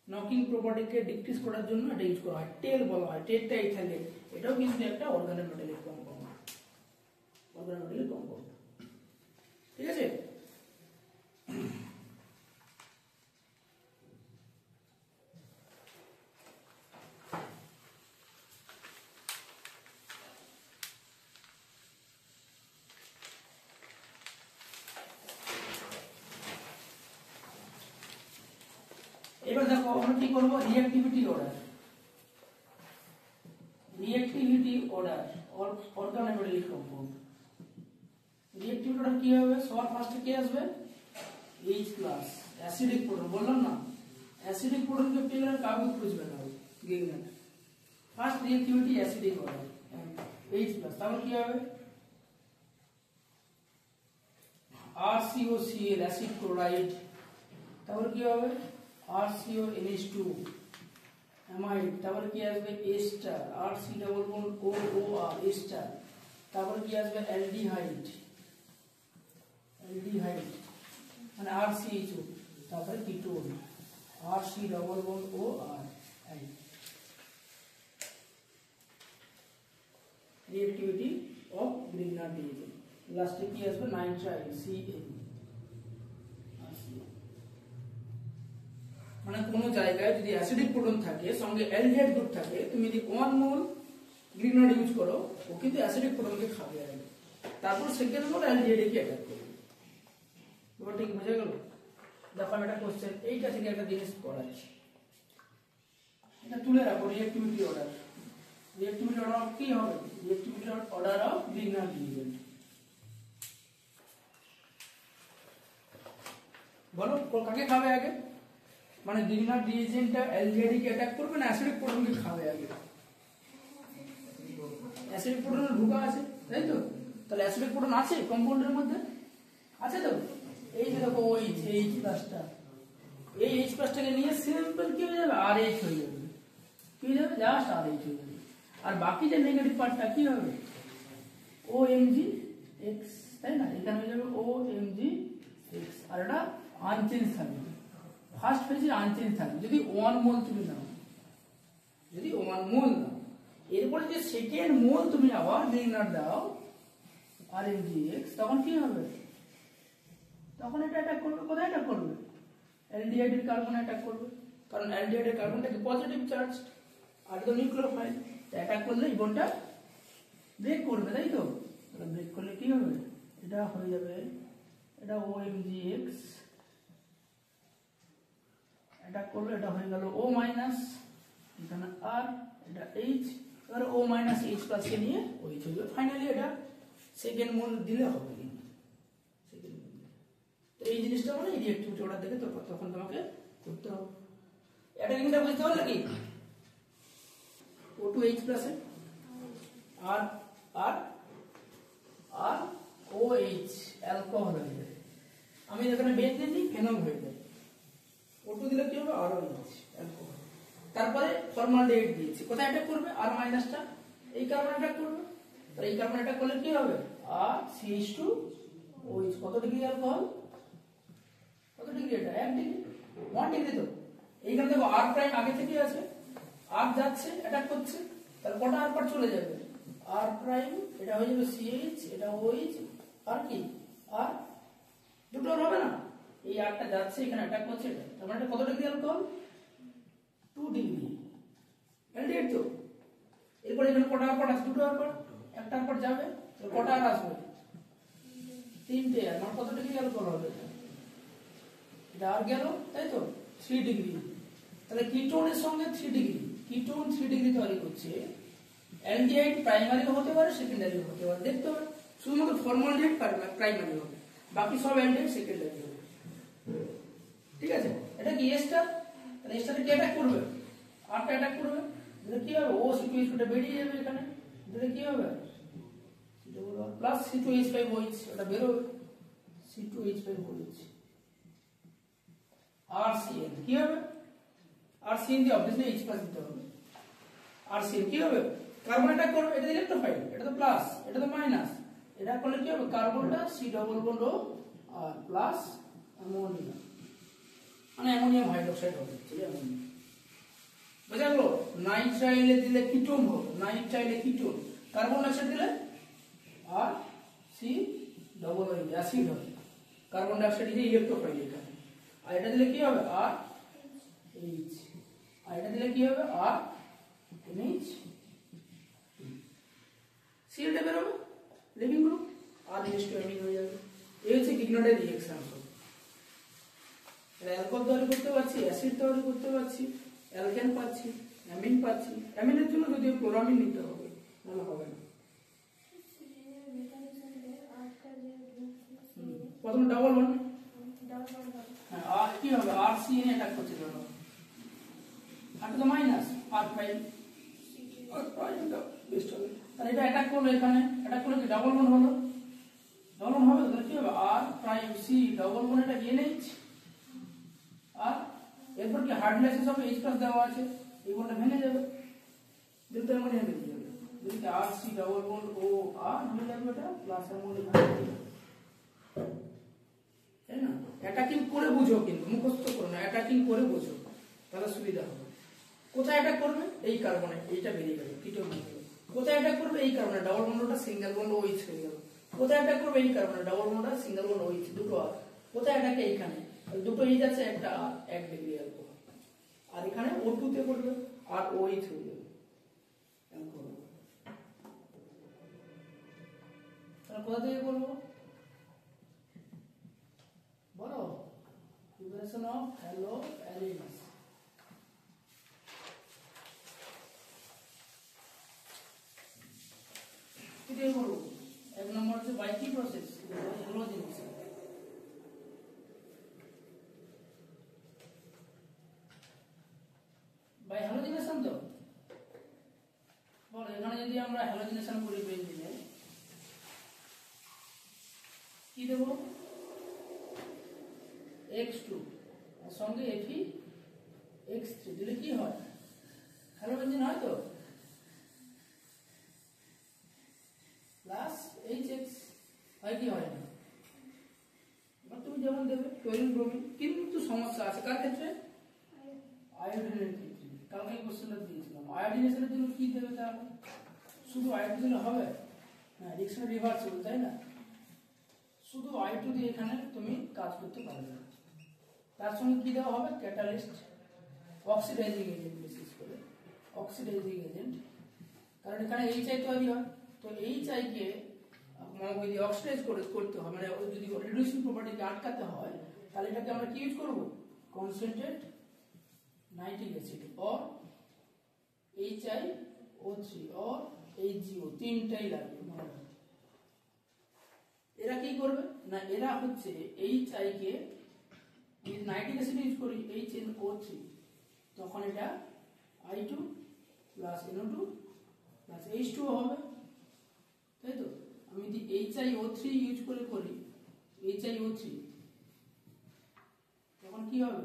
নকিং প্রপার্টিকে ডিক্রিজ করার জন্য এটা ইউজ করা হয়, টেল বলা হয়, টেট্রাইথাইলেট, এটাও কিন্তু একটা অর্গানোমেটালিক কম্পাউন্ড, অর্গানোমেটালিক কম্পাউন্ড, ঠিক আছে? এবার দেখো আমরা কি করব, reactivity order, reactivity order organometallic compound. Reactivity order কি হবে, সবার ফার্স্টে কি আসবে, H ক্লাস অ্যাসিডিক প্রোটন, বললাম না অ্যাসিডিক প্রোটনকে পেয়ে গেলে কাউকে খুঁজবে না, Grignard first reactivity acidic order H plus, তারপর কি হবে, RCOCl অ্যাসিড ক্লোরাইড, তারপর কি হবে, RCONH2 অ্যামাইড, তারপরে কি আসবে ester, RC double bond OOR ester, তারপরে কি আসবে অ্যালডিহাইড, অ্যালডিহাইড মানে RCHO, তারপরে ketone RC double bond OR, reactivity of Grignard reagent. লাস্টে কি আসবে, নাইট্রাইল CN, মানে কোন জায়গায় যদি অ্যাসিডিক প্রোটন থাকে সঙ্গে অ্যালডিহাইড গ্রুপ থাকে, তুমি যদি 1 মোল গ্রিগনার্ড ইউজ করো, ও কিন্তু অ্যাসিডিক প্রোটনকে খাবে আগে, তারপর সেকেন্ড মোল অ্যালডিহাইডকে অ্যাটাক করবে। ব্যাপার ঠিক বোঝা গেল? দেখো আমি একটা কোশ্চেন এইটা থেকে একটা জিনিস করাচ্ছি, এটা তুলে রাখো reactivity order. Reactivity order of কি হবে? Reactivity order of Grignard reagent. বলো কাকে খাবে আগে? মানে গ্রিগনার রিএজেন্টটা অ্যালডিহাইড কে অ্যাটাক করবে না অ্যাসিডিক প্রোটনকে খাবে আগে? অ্যাসিডিক প্রোটন ঢোকা আছে, তাই তো? তাহলে অ্যাসিডিক প্রোটন আছে কম্পাউন্ডের মধ্যে, আছে তো? এই যে দেখো OH, H প্লাসটা, এই H প্লাসটাকে নিয়ে সিম্পল কি হয়ে যাবে? RH হয়ে যাবে। কি হয়ে যাবে? জাস্ট RH হয়ে যাবে। আর বাকি যে নেগেটিভ পার্টটা কি হবে? OMgX, তাই না? এখানে হয়ে যাবে OMgX, আর এটা আনচেঞ্জ থাকবে। ফার্স্ট ফেজে আনচেঞ্জ থাকবে যদি 1 মোল তুমি নাও, যদি 1 মোল নাও। এরপরে যে সেকেন্ড মোল তুমি আবার গ্রিগনার দাও RMgX, তখন কি হবে? তখন এটা অ্যাটাক করবে। কোথায় অ্যাটাক করবে? অ্যালডিহাইড এর কার্বন অ্যাটাক করবে, কারণ অ্যালডিহাইড এর কার্বনটা কি পজিটিভ চার্জ, আর তো নিউক্লিওফাইল। অ্যাটাক করলে এই বন্ডটা ব্রেক করবে, তাই তো? তাহলে ব্রেক করলে কি হবে? এটা হয়ে যাবে, এটা OMgX অ্যাটাক করলে এটা হয়ে গেল O মাইনাস, এখানে R, এটা H, এবার O মাইনাস H প্লাস কে নিয়ে OH হয়ে যাবে। ফাইনালি এটা সেকেন্ড মোল দিলে হবে। তো এই জিনিসটা মানে এই রিঅ্যাক্টিভিটি অর্ডার দেখে তখন তোমাকে করতে হবে। এটা কিন্তু বুঝতে পারলে কি? O2H প্লাস আর আর আর OH অ্যালকোহল হয়ে যায়। আমি এখানে বেঞ্জিন দিই, ফেনল হয়ে যায়। O2 দিলে কি হবে? ROH alcohol. তারপরে ফর্মালডিহাইড দিয়েছি, কোথায় অ্যাটাক করবে? R মাইনাসটা এই কার্বন অ্যাটাক করবে। তাহলে এই কার্বন অ্যাটাক করলে কি হবে? RCH2OH। কত ডিগ্রি অ্যালকোহল? কত ডিগ্রি? এটা 1 ডিগ্রি, 1 ডিগ্রি। তো এইখানে দেখো R প্রাইম আগে থেকে আছে, R যাচ্ছে অ্যাটাক করছে, তাহলে কটা R পার চলে যাবে? R প্রাইম, এটা হয়ে যাবে CH, এটা OH, আর কি আর দুটো হবে না? এই Rটা যাচ্ছে এখানে অ্যাটাক করছে, এটা তার মানে এটা কত ডিগ্রি অ্যালকোহল? 2 degree aldehyde. তো এরপর এখানে কটা R পার আছে? দুটো R পার, একটা R পার যাবে, তাহলে কটা R আসবে? 3টে R। মানে কত ডিগ্রি অ্যালকোহল হবে? এটা আর গেল, তাই তো? 3 ডিগ্রি। তাহলে কিটোনের সঙ্গে 3 ডিগ্রি, কিটোন 3 ডিগ্রি তৈরি করছে। অ্যালডিহাইড প্রাইমারি হতে পারে, সেকেন্ডারি হতে পারে, দেখতে হবে। শুধুমাত্র ফর্মালডিহাইড প্রাইমারি হবে, বাকি সব অ্যালডিহাইড সেকেন্ডারি হবে। ঠিক আছে? এটা কি এস্টার? তাহলে এস্টারে কি অ্যাটাক করবে? আরটা অ্যাটাক করবে। তাহলে কি হবে? OC2H টা বেরিয়ে যাবে এখানে। তাহলে কি হবে? প্লাস C2H5OH, এটা বের হবে C2H5OH। RCN কি হবে? RCN দিয়ে অবভিয়াসলি H প্লাস দিতে হবে। RCN কি হবে? কার্বন অ্যাটাক করবে, এটা ইলেকট্রোফাইল, এটা তো প্লাস, এটা তো মাইনাস। এটা করলে কি হবে? কার্বনটা C ডবল বন্ড O আর প্লাস অ্যামোনিয়া, মানে অ্যামোনিয়াম হাইড্রোক্সাইড হবে। ঠিক আছে? বুঝা গেল? নাইট্রাইলে দিলে কিটোন হবে, নাইট্রাইলে কিটোন। কার্বন ডাইঅক্সাইড দিলে আর C ডবল O অ্যাসিড হবে। কার্বন ডাইঅক্সাইড দিয়ে ইলেকট্রোফাইল এখানে। আর এটা দিলে কি হবে? আর এইচ। আর এটা দিলে কি হবে? আর NH। সিএলটা বের হবে, লিভিং গ্রুপ, আর NH2 অ্যামিন হয়ে যাবে। এই হচ্ছে গ্রিগনারের রিঅ্যাকশন। এটা অ্যালকোহল তৈরি করতে পারছি, অ্যাসিড তৈরি করতে পারছি, অ্যালকেন পাচ্ছি, অ্যামিন পাচ্ছি। অ্যামিনের জন্য যদি ক্লোরামিন নিতে হবে, নাহলে হবে না। প্রথম ডাবল বন্ড, হ্যাঁ, আর কি হবে? RCN অ্যাটাক করছে, ধরো আর তো মাইনাস আর প্রাইম, আর প্রাইমটা বেস্ট হবে। তাহলে এটা অ্যাটাক করলো, এখানে অ্যাটাক করলে কি ডাবল বন্ড হলো? ডাবল বন্ড হবে, তাহলে কি হবে? আর প্রাইম C ডাবল বন্ড, এটা NH। আর এরপর কি হার্ডনেস হবে? H প্লাস দেওয়া আছে, এই বন্ডটা ভেঙে যাবে, দুটো অ্যামোনিয়া বেরিয়ে যাবে। যদি RC ডাবল বন্ড O আর হয়ে যাবে, এটা প্লাস অ্যামোনিয়া, তাই না? অ্যাটাকিং করে বুঝো, কিন্তু মুখস্থ করো না, অ্যাটাকিং করে বুঝো, তাহলে সুবিধা হবে। কোথায় অ্যাটাক করবে? এই কার্বনে, এইটা বেরিয়ে গেল, কিটোন হয়ে গেল। কোথায় অ্যাটাক করবে? এই কার্বনে, ডাবল বন্ডটা সিঙ্গেল বন্ড OH হয়ে গেল। কোথায় অ্যাটাক করবে? এই কার্বনে, ডাবল বন্ডটা সিঙ্গেল বন্ড OH, দুটো আর। কোথায় অ্যাটাক? এইখানে, দুটো H আছে, একটা আর, 1 ডিগ্রি অ্যালকোহল। আর এখানে O2 তে করবে, আর OH হয়ে যাবে অ্যালকোহল। তাহলে কোথা থেকে করবো বলো? Preparation of halo arenes. দিয়ে করবো? এক নম্বর হচ্ছে বাই কি প্রসেস, হ্যালোজেনেশন। বাই হ্যালোজেনেশন তো বল, এখানে যদি আমরা হ্যালোজেনেশন করি বেঞ্জিনে কি দেব, X2 আর সঙ্গে Fe(X3) দিলে কি হয়, হ্যালোজেন হয় তো, প্লাস HX হয় কি হয় না। এবার তুমি যেমন দেবে ক্লোরিন ব্রোমিন, কিন্তু সমস্যা আছে কার ক্ষেত্রে, আয়োডিনের ক্ষেত্রে। কালকে কোশ্চেনটা দিয়েছিলাম আয়োডিনেশনের জন্য কি দেবে, তাহলে শুধু আয়োডিন দিলে হবে না, রিঅ্যাকশন রিভার্সিবল তাই না, শুধু I2 দিয়ে এখানে তুমি কাজ করতে পারবে না। তার সঙ্গে কি দেওয়া হবে, ক্যাটালিস্ট, অক্সিডাইজিং এজেন্ট, বিশেষ করে অক্সিডাইজিং এজেন্ট, কারণ এখানে HI তৈরি হয়। তো HI কে যদি অক্সিডাইজ করতে হয়, মানে যদি রিডিউসিং প্রপার্টিকে আটকাতে হয়, তাহলে এটাকে আমরা কি ইউজ করব, concentrate nitric acid or HiO3 or HgO, তিনটাই লাগবে। এরা কি করবে না, এরা হচ্ছে HI কে নাইট্রিক অ্যাসিড ইউজ করি HNO3, তখন এটা I2 plus NO2 plus H2O হবে, তাই তো। আমি যদি HiO3 ইউজ করি HiO3, তখন কি হবে,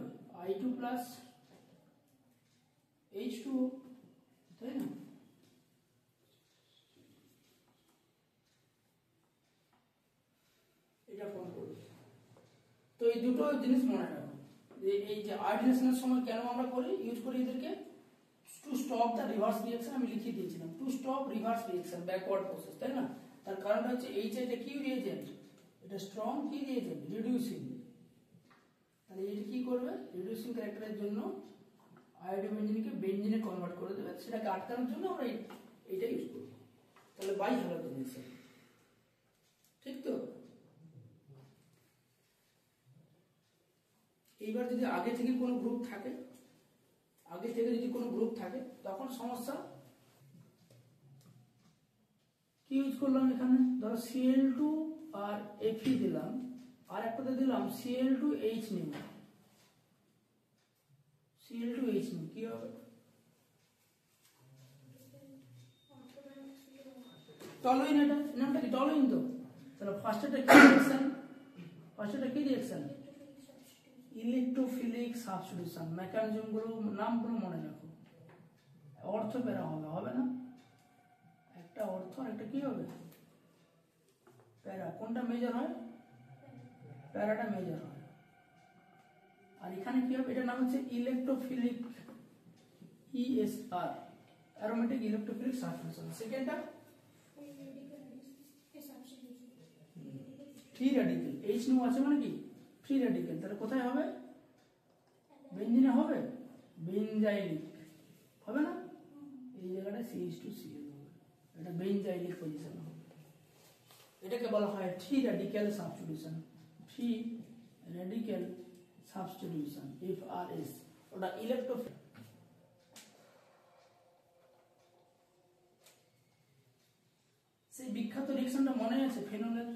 I2 প্লাস H2O, তাই না। এটা ফর্ম করবে। তো এই দুটো জিনিস মনে রাখো, যে এই যে আয়োডিনেশনের সময় কেন আমরা ইউজ করি এদেরকে, to stop the reverse reaction, আমি লিখে দিয়েছিলাম, to stop reverse reaction, backward process, তাই না। তার কারণটা হচ্ছে HI টা কি রিএজেন্ট, এটা স্ট্রং কি রিএজেন্ট, রিডিউসিং, তাহলে এটা কি করবে, রিডিউসিং ক্যারেক্টারের জন্য আয়োডোবেঞ্জিনকে বেঞ্জিনে কনভার্ট করে দেবে, সেটাকে আটকানোর জন্য আমরা এইটা ইউজ করব। তাহলে বাই হ্যালোজেনেশন, ঠিক তো। এইবার যদি আগে থেকে কোনো গ্রুপ থাকে, তখন সমস্যা, কি ইউজ করলাম এখানে, ধরো Cl2 আর Fe দিলাম, আর একটাতে দিলাম Cl2H নিলাম, Cl2H নিলাম, কি হবে, টলুইন, এটা নামটা কি, টলুইন তো। তাহলে ফার্স্টটা কি রিঅ্যাকশন, ইলেকট্রোফিলিক সাবস্টিটিউশন। মেকানিজম গুলো, নামগুলো মনে রাখো, অর্থ প্যারা হবে না, একটা অর্থ আর একটা কি হবে, প্যারা। কোনটা মেজর হয়, প্যারাটা মেজর হয়। আর এখানে কি হবে, এটার নাম হচ্ছে electrophilic, ESR, aromatic electrophilic substitution. সেকেন্ডটা ফ্রি র্যাডিক্যাল, H নিউ আছে মানে কি, ফ্রি র্যাডিক্যাল, তাহলে কোথায় হবে, বেঞ্জিনে হবে, বেঞ্জাইলিক হবে না, এই জায়গাটা CH2Cl হবে, এটা বেঞ্জাইলিক পজিশন হবে। এটাকে বলা হয় free radical substitution, free radical substitution, FRS, ওটা ইলেকট্রো। সেই বিখ্যাত রিঅ্যাকশনটা মনে আছে, ফেনলের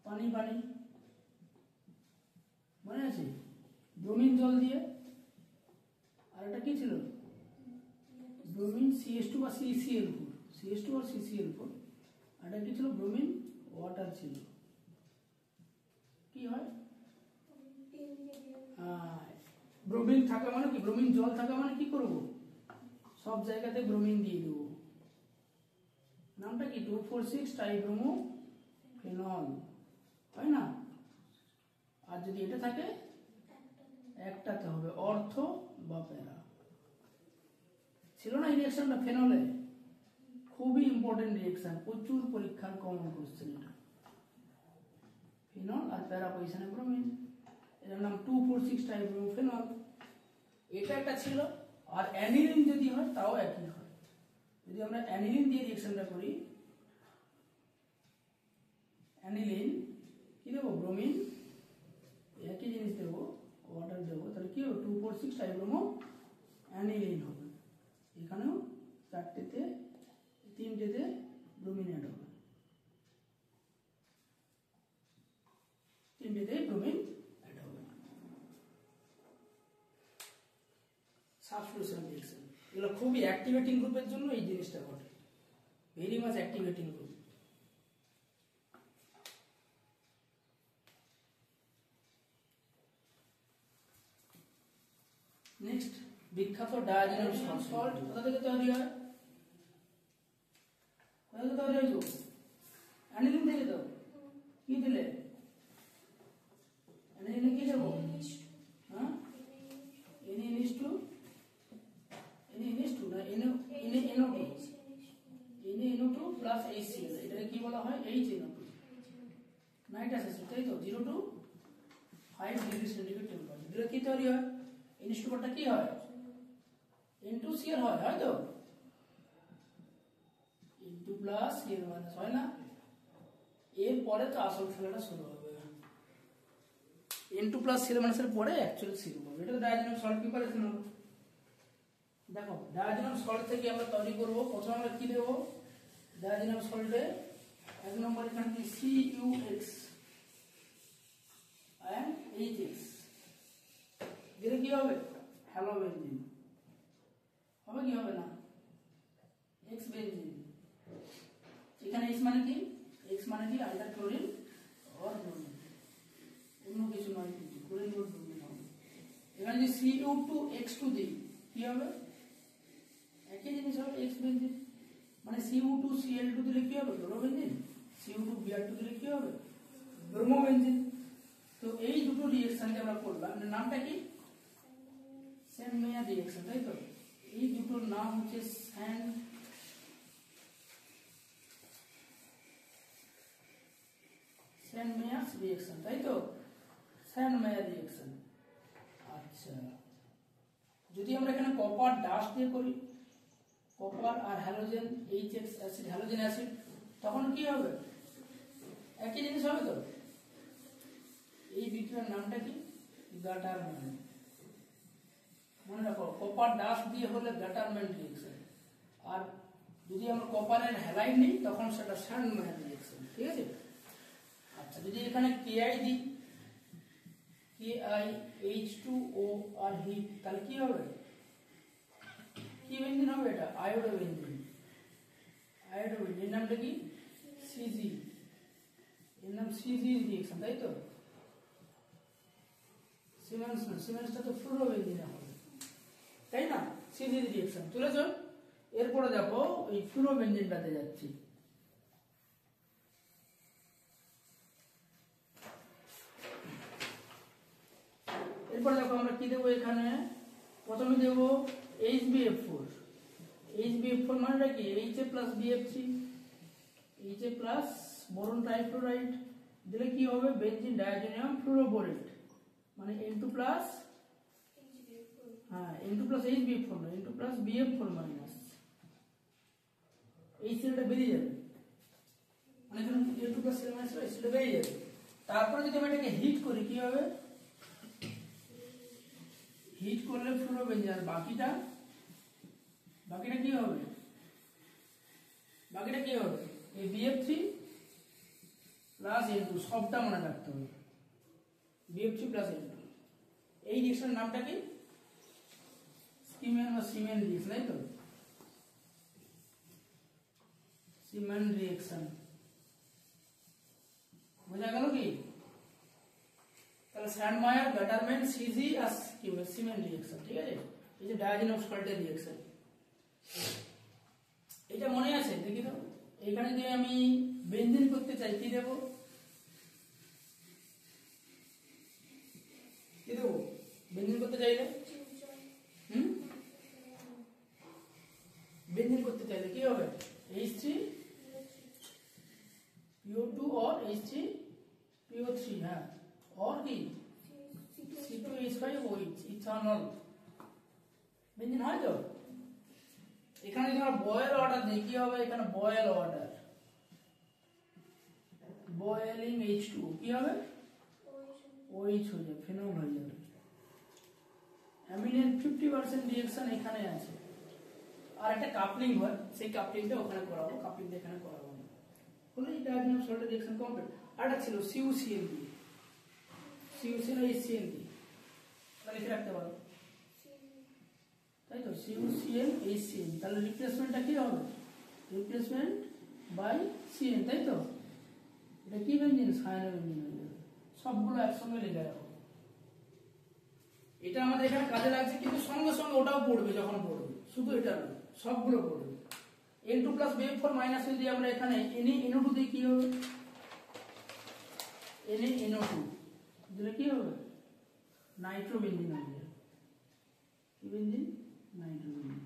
পানি মনে আছে, ব্রোমিন জল দিয়ে, আর এটা কি ছিল, ব্রোমিন CH2 বা CCl4, আর CCl4, আর এটা কি ছিল, ব্রোমিন ওয়াটার ছিল। কি হয়, ব্রোমিন থাকা মানে কি, ব্রোমিন জল থাকা মানে কি করব, সব জায়গাতে ব্রোমিন দিয়ে দেবো, নামটা কি 2,4,6 ট্রাইব্রোমো ফেনল, হয় না। আর যদি এটা থাকে একটাতে হবে, অর্থ বা প্যারা। ছিল না এই রিঅ্যাকশনটা ফেনলে, খুবই ইম্পর্টেন্ট রিঅ্যাকশন, প্রচুর পরীক্ষার কমন কোশ্চেন এটা, ফেনল আর প্যারা পজিশনে ব্রোমিন, এটার নাম 2,4,6 ট্রাইব্রোমো ফেনল। এটা একটা ছিল। আর অ্যানিলিন যদি হয় তাও একই হয়। যদি আমরা অ্যানিলিন দিয়ে রিঅ্যাকশনটা করি, অ্যানিলিন কি দেবো, ব্রোমিন, একই জিনিস দেবো, ওয়াটার দেবো, তাহলে কি হবে, 2,4,6 ট্রাইব্রোমো অ্যানিলিন হবে। এখানেও চারটেতে সাবস্টিটিউশন রিঅ্যাকশন। এগুলো খুবই অ্যাক্টিভেটিং গ্রুপের জন্য এই জিনিসটা ঘটে, very much activating group. Next বিখ্যাত ডায়াজোনাল সল্ট কোথা থেকে তৈরি হয়? কোথা থেকে তৈরি হয়? অ্যানিলিন থেকে তো কি দিলে? অ্যানিলিন কি দেবো? হ্যাঁ, NaNH2 না NaNO2 প্লাস HCl, এটাকে কি বলা হয়? HNO2 নাইট্রাস অ্যাসিড, তাই তো? 0 to 5 ডিগ্রি সেন্টিগ্রেড টেম্পারেচার দিলে কি তৈরি হয়? NH2 টা কি হয়? N2Cl হয়, হয়তো N2 প্লাস Cl মাইনাস হয় না? এর পরে তো আসল খেলাটা শুরু হবে। N2 প্লাস Cl মাইনাসের পরে অ্যাকচুয়ালি Cl হবে। এটা ডায়াজোনাল সল্ট প্রিপারেশন হলো। দেখো ডায়াজোনাল সল্ট থেকে আমরা তৈরি করব। প্রথমে আমরা কি দেব ডায়াজোনাল সল্টে? এক নম্বর এখানে কি CuX and HX দিলে কি হবে? হ্যালোবেনজিন হবে কি হবে না? X benzene. এখানে X মানে কি? X মানে কি? আইদার ক্লোরিন অর ব্রোমিন, অন্য কিছু নয়, কিন্তু ক্লোরিন অর ব্রোমিন হবে। এখানে যে Cu2X2 দিই কি হবে? একই জিনিস হবে, X বেনজিন। মানে Cu2Cl2 দিলে কি হবে? ক্লোরোবেনজিন। Cu2Br2 দিলে কি হবে? ব্রোমোবেনজিন। তো এই দুটো রিঅ্যাকশন যে আমরা করলাম, নামটা কি? সেন্ট মেয়ার রিঅ্যাকশন, তাই তো? এই দুটোর নাম হচ্ছে সেন্ট মেয়ার রিঅ্যাকশন, তাই তো? Sandmeyer reaction. আচ্ছা, যদি আমরা এখানে কপার ডাস্ট দিয়ে করি, কপার আর halogen HX acid, halogen acid, তখন কি হবে? একই জিনিস হবে তো? এই বিক্রিয়ার নামটা কি? গাটারম্যান। মনে রাখো, কপার ডাস্ট দিয়ে হলে গাটারম্যান রিঅ্যাকশন, আর যদি আমরা কপারের হ্যালাইড নিই তখন সেটা সেন্ট মেয়ার রিঅ্যাকশন, ঠিক আছে? আচ্ছা, যদি এখানে Ki দিই, KiH2O আর হিট, তাহলে কি হবে? কি বেনজিন হবে? এটা আয়োডোবেনজিন। আয়োডোবেনজিন এর নামটা কি? Cg, এর নাম Cg রিঅ্যাকশন, তাই তো? সিমেন্স না, সিমেন্সটা তো ফ্লুরোবেনজিন হবে, তাই না? Cg রিঅ্যাকশন তুলেছ। এরপরে দেখো এই ফ্লুরোবেনজিনটাতে যাচ্ছি। এরপরে দেখো আমরা কি দেবো এখানে? প্রথমে দেব HbF4। HbF4 মানেটা কি? Ha plus BF3, Ha plus boron trifluoride দিলে কি হবে? বেনজিন ডায়াজোনিয়াম ফ্লুরোবোরেট, মানে N2 প্লাস, হ্যাঁ N2 প্লাস HbF4 না, N2 প্লাস BF4 মাইনাস এই সেলটা বেরিয়ে যাবে, মানে যখন N2 প্লাস সেল মাইনাস এই সেলটা বেরিয়ে যাবে। তারপরে যদি আমরা এটাকে হিট করি কি হবে? হিট করলে ফ্লুরোবেনজিন, আর বাকিটা কি হবে? বাকিটা কি হবে? এই BF3 প্লাস N2, সবটা মনে রাখতে হবে। BF3 plus N2। এই রিঅ্যাকশনের নামটা কি? স্কিম্যান বা সিমেন রিঅ্যাকশন, তাই তো? সিমেন রিঅ্যাকশন বোঝা গেল কি? তাহলে সেন্ট মেয়ার, গাটারম্যান, Cg আর সিমেন রিঅ্যাকশন, ঠিক আছে? এই যে ডায়াজোনাল সল্টের রিঅ্যাকশন, এটা মনে আছে? দেখি তো, এখানে যদি আমি বেনজিন করতে চাই কি দেব? কি দেবো বেনজিন করতে চাইলে? বেনজিন করতে চাইলে কি হবে? H3PO2 और H3PO3, হ্যাঁ, और কি C2H5OH, ইথানল বেনজিন হয় তো? এখানে যদি আমরা বয়েল ওয়াটার দিই কি হবে? এখানে বয়েল ওয়াটার, বয়েলিং H2O কি হবে? OH হয়ে যাবে, ফেনল হয়ে যাবে। অ্যামিনের 50% রিঅ্যাকশন এখানে আছে, আর একটা কাপলিং হয়, সেই কাপলিংটা ওখানে করাবো, কাপলিংটা এখানে করাবো না। হলো এই ডায়াজোনাল সল্টের রিঅ্যাকশন কমপ্লিট। আর একটা ছিল CuCl দিয়ে, CuCl HCl দিয়ে, লিখে রাখতে পারো। তাই তো, CuCl HCl, তাহলে রিপ্লেসমেন্টটা কি হবে? রিপ্লেসমেন্ট বাই Cn, তাই তো। এটা কি বেঞ্জিন? সায়ানোবেঞ্জিন হয়ে যাবে। সবগুলো একসঙ্গে লিখে রাখো। এটা আমাদের এখানে কাজে লাগছে, কিন্তু সঙ্গে সঙ্গে ওটাও পড়বে যখন পড়বে, শুধু এটা নয়, সবগুলো পড়বে। N2 প্লাস BF4 মাইনাস যদি আমরা এখানে NaNO2 দিই কি হবে? NaNO2 দিলে কি হবে? নাইট্রোবেঞ্জিন হয়ে যাবে। কি বেঞ্জিন? নাইট্রোবেঞ্জিন।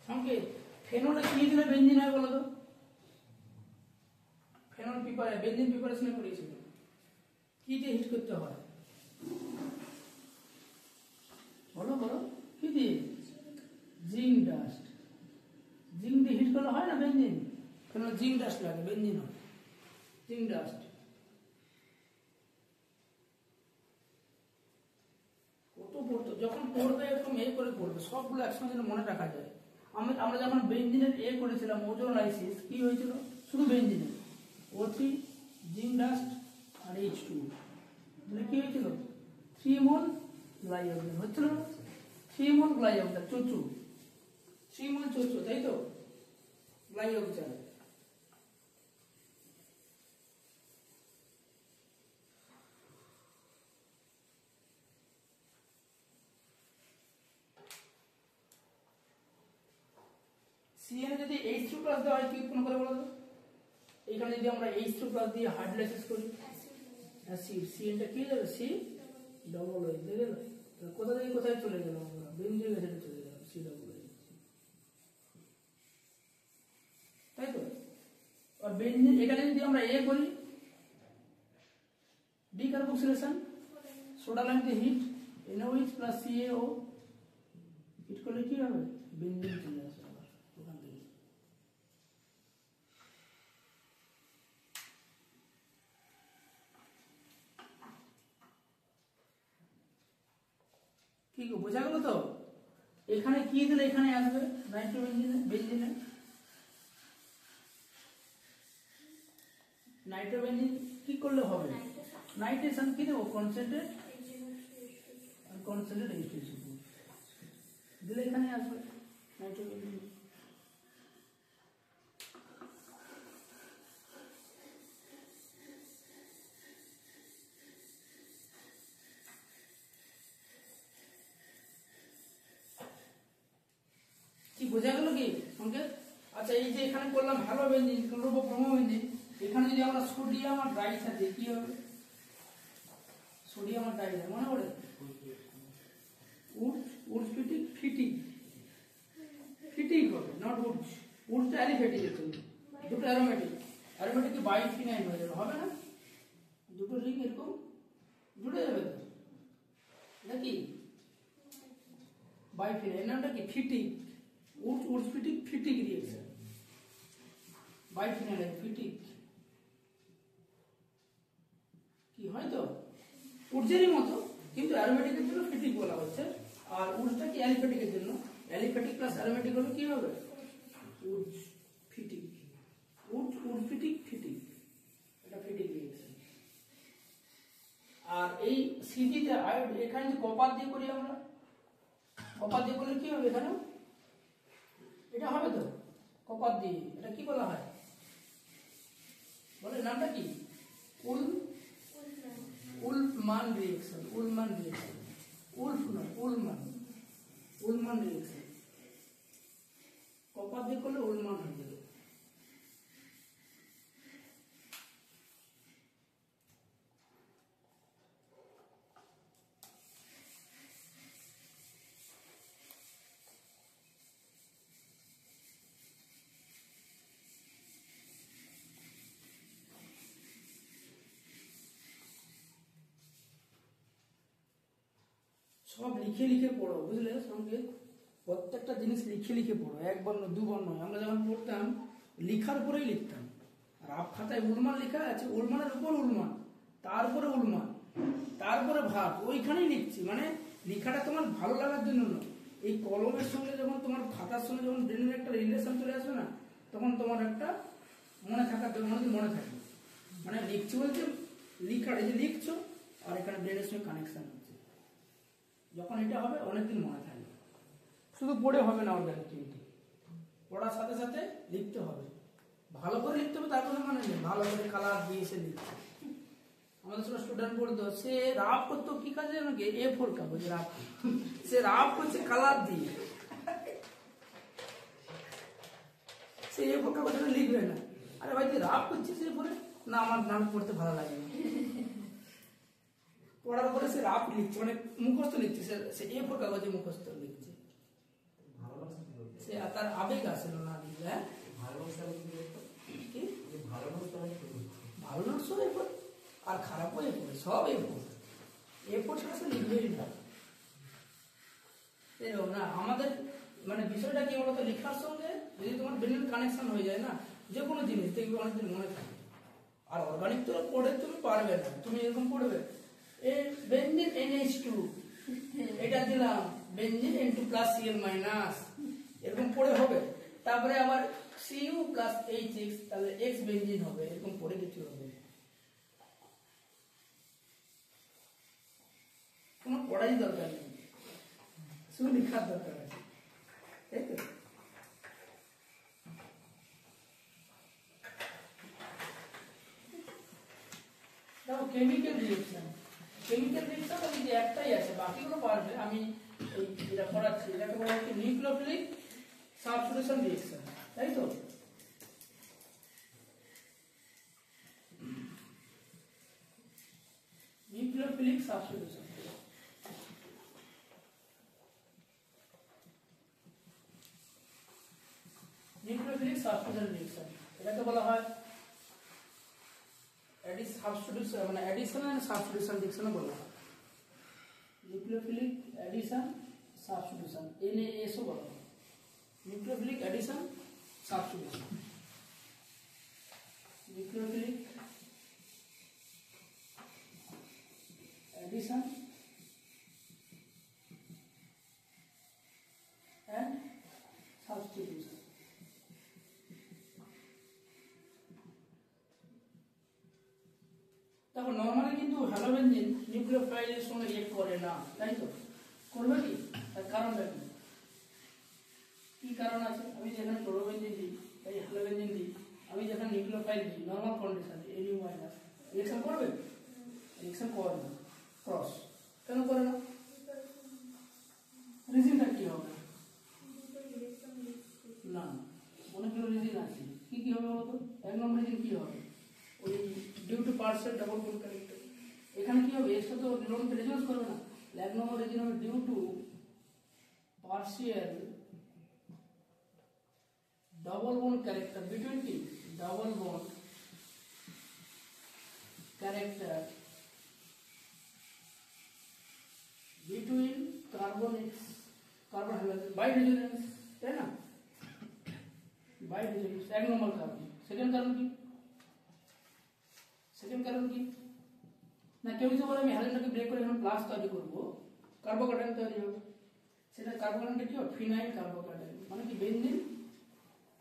সঙ্গে ফেনলে কি দিলে বেঞ্জিন হয় বলো তো? ফেনল বেঞ্জিন প্রিপারেশনে করেছিল, কি দিয়ে হিট করতে হয় বলো বলো? কি দিয়ে? Zinc dust. জিঙ্ক দিয়ে হিট করলে হয় না বেঞ্জিন? কেন জিঙ্ক ডাস্ট লাগে, বেঞ্জিন হয় জিঙ্ক ডাস্ট। কত পড়তো, যখন পড়বে এরকম এ করে পড়বে, সবগুলো একসঙ্গে মনে রাখা যায়। আমরা যখন বেঞ্জিনের এ করেছিলাম ওজোনালাইসিস, কি হয়েছিল? শুধু বেঞ্জিনের O3 জিঙ্ক ডাস্ট আর H2 তাহলে কি হয়েছিল? 3 মোল গ্লাইওজেন হচ্ছিল না? 3 মোল গ্লাইওজেন, চোচু 3 মোল চোচু, তাই তো, গ্লাইওজেন। Cn যদি H3 প্লাস দেওয়া হয় কি উৎপন্ন করে বলো তো? এখানে যদি আমরা H3 প্লাস দিয়ে হাইড্রোলাইসিস করি, অ্যাসিড, Cn টা কি হয়ে যাবে? C ডবল O, দেখে গেল? কোথা থেকে কোথায় চলে গেল? আমরা বেঞ্জিক অ্যাসিডে চলে গেলাম, C ডবল O, তাই তো। আর বেঞ্জিন এখানে যদি আমরা এ করি, ডিকার্বক্সিলেশন, সোডা লাইম দিয়ে heat, NaOH plus CaO heat করলে কি হবে? বেঞ্জিন চলে আসবে আবার ওখান থেকে। কি গো, বোঝা গেল তো? এখানে কি দিলে এখানে আসবে? নাইট্রোবেঞ্জিনে, বেঞ্জিনে নাইট্রোবেঞ্জিন কি করলে হবে? নাইট্রেশন কি দেবো? কনসেন্ট্রেট আর কনসেন্ট্রেট H2SO4 দিলে এখানে আসবে নাইট্রোবেঞ্জিন। কি বোঝা গেল কি সংকেত? আচ্ছা, এই যে এখানে করলাম hello benzene, chloro bromo benzene, এখানে যদি আমরা সোডিয়াম আর ডাইসার দিই কি হবে? সোডিয়াম আর ডাইসার মনে পড়ে? উডস ফিটিক হবে, নট উডস। উডসটা অ্যালিফেটিক এর জন্য, দুটো অ্যারোমেটিক কি বাইফিনাইল হয়ে যাবে, হবে না? দুটো রিং এরকম জুড়ে যাবে তো, এটা কি বাইফিনাইল, এর নামটা কি? ফিটিক। উডস ফিটিক রিঅ্যাকশন, বাইফিনাইল ফিটিক কি হয় তো উডসেরই মতো, কিন্তু অ্যারোমেটিকের জন্য ফিটিক বলা হচ্ছে। আর উডসটা কি? অ্যালিফেটিকের জন্য। অ্যালিফেটিক প্লাস অ্যারোমেটিক হলে কি হবে? উডস ফিটিক। উডস ফিটিক, এটা ফিটিক রিঅ্যাকশন। আর এই সিজিতে এখানে যে কপার দিয়ে করি আমরা, কপার দিয়ে করলে কি হবে? এখানে এটা হবে তো, কপার দিয়ে। এটা কি বলা হয় বলে? নামটা কি? উলফমান রিঅ্যাকশন। উলফমান রিঅ্যাকশন। কপার দিয়ে করলে উলমান হয়ে যাবে। সব লিখে লিখে পড়ো, বুঝলে সংকেত? প্রত্যেকটা জিনিস লিখে লিখে পড়ো, একবার নয় দুবার নয়। আমরা যখন পড়তাম লিখার উপরেই লিখতাম, আর আপ খাতায় উলমান লেখা আছে, উলমানের উপর উলমান, তারপরে উলমান, তারপরে ভাত, ওইখানেই লিখছি। মানে লেখাটা তোমার ভালো লাগার জন্য নয়, এই কলমের সঙ্গে যখন তোমার খাতার সঙ্গে যখন ব্রেনের একটা রিলেশন চলে আসবে না, তখন তোমার একটা মনে থাকার জন্য মনে থাকবে, মানে লিখছি বলতে লিখার এই যে লিখছো আর এখানে ব্রেনের সঙ্গে কানেকশন হচ্ছে, যখন এটা হবে অনেকদিন মনে থাকবে। শুধু পড়ে হবে না অর্গানিক কিন্তু, পড়ার সাথে সাথে লিখতে হবে, ভালো করে লিখতে হবে। তারপরে মানে নেই ভালো করে কালার দিয়ে সে লিখতে। আমাদের সব স্টুডেন্ট পড়তো, সে রাফ করতো কি কাজে জানো কি, A4 কাগজ রাফ, সে রাফ করছে কালার দিয়ে, সে A4 কাগজে লিখবে না। আরে ভাই তুই রাফ করছিস A4, না আমার নাম পড়তে ভালো লাগে না, পড়ার পরে সে রাফ লিখছে, মানে মুখস্থ লিখছে, সে A4 কাগজে মুখস্থ লিখছে, সে তার আবেগ আসলো না লিখলে। হ্যাঁ ভালো নোটসও A4 আর খারাপও A4, সব A4 ছাড়া সে লিখবেই না। এরকম না আমাদের মানে বিষয়টা কি বলতো, লেখার সঙ্গে যদি তোমার ব্রেনের কানেকশন হয়ে যায় না, যে কোনো জিনিস দেখবে অনেকদিন মনে থাকে। আর অর্গানিক তো পড়ে তুমি পারবে না, তুমি এরকম পড়বে এই বেনজিন NH2 এটা দিলাম benzene N2 plus Cl minus, এরকম পড়ে হবে। তারপরে আবার Cu প্লাস HX, তাহলে X বেনজিন হবে, এরকম পড়ে কিছু হবে, কোনো পড়াই দরকার নেই, শুধু লেখার দরকার আছে, তাই তো। দেখো কেমিক্যাল রিঅ্যাকশন, কেমিক্যাল রিঅ্যাকশন ওই যে একটাই আছে, বাকিগুলো পারবে। আমি এই যেটা পড়াচ্ছি এটাকে বলা হচ্ছে নিউক্লিওফিলিক সাবস্টিটিউশন রিঅ্যাকশন, তাই তো। Nucleophilic substitution, nucleophilic substitution reaction, এটাকে বলা হয় সাবস্টিটিউশন, মানে অ্যাডিশন এন্ড সাবস্টিটিউশন রিঅ্যাকশন বলা হয়। নিউক্লিওফিলিক অ্যাডিশন সাবস্টিটিউশন, NAS ও বলা হয়, nucleophilic addition substitution, nucleophilic addition and substitution. দেখো নর্মালি কিন্তু হ্যালোবেনজিন নিউক্লিওফাইলের সঙ্গে রিঅ্যাক্ট করে না, তাই তো। করবে কি, তার কারণটা কি, কি কারণ আছে? আমি যেখানে ক্লোরোবেনজিন দিই, এই হ্যালোবেনজিন দিই, আমি যেখানে নিউক্লিওফাইল দিই নর্মাল কন্ডিশনে NU মাইনাস, রিঅ্যাকশন করবে? রিঅ্যাকশন করে না, ক্রস কেন করে না? রিজনটা কি হবে? না, অনেকগুলো রিজন আছে, কি কি হবে বলতো? এক নম্বর রিজন কি হবে, ওই due to partial double bond character, এখানে কি হবে, এক্সট্রা তো লোনকে রেজোনেন্স করবে না। এক নম্বর রিজন হবে due to partial double bond character between কি, double bond character between carbon carbon hydrogen by resonance, তাই না, বাই রেজোনেন্স। এক নম্বর কারণ। সেকেন্ড কারণ কি, সেকেন্ড কারণ কি না, কেউ যদি বলে আমি হ্যালোজেনটাকে ব্রেক করে এখন প্লাস তৈরি করবো, কার্বোক্যাটায়ন তৈরি হবে, সেটা কার্বোক্যাটায়নটা কি হবে, ফিনাইল কার্বোক্যাটায়ন, মানে কি বেনজিন,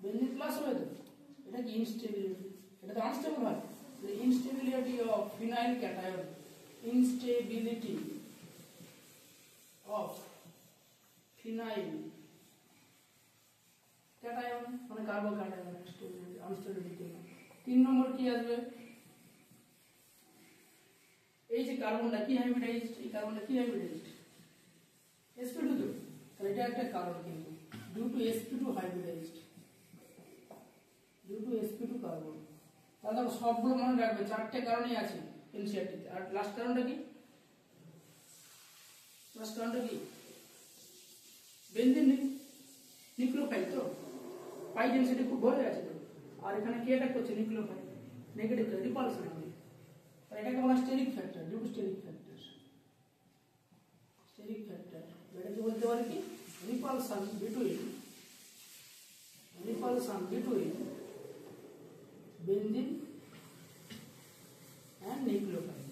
বেনজিন প্লাস হবে তো, এটা কি ইনস্টেবিলিটি, এটা তো আনস্টেবল হয়, instability of phenyl cation, instability of phenyl cation মানে কার্বোক্যাটায়ন, আনস্টেবিলিটি। তিন নম্বর কি আসবে, এই যে কার্বনটা কি হাইব্রিডাইজড, এই কার্বনটা কি হাইব্রিডাইজড, sp2 তো, তাহলে এটা একটা কারণ কিন্তু due to sp2 hybridized, due to sp2 carbon. তাহলে দেখো সবগুলো মনে রাখবে, চারটে কারণই আছে এনসিআরটিতে। আর লাস্ট কারণটা কি, লাস্ট কারণটা কি, বেনজিন নিউক্লিওফাইল তো, পাই ডেনসিটি খুব বড় আছে তো, আর এখানে কি অ্যাটাক করছে, নিউক্লিওফাইল, নেগেটিভ রিপালশন হবে, আর এটাকে বলা হয় steric factor, due to steric factor, steric factor. এটাকে বলতে পারি কি, repulsion between benzene and nucleophile,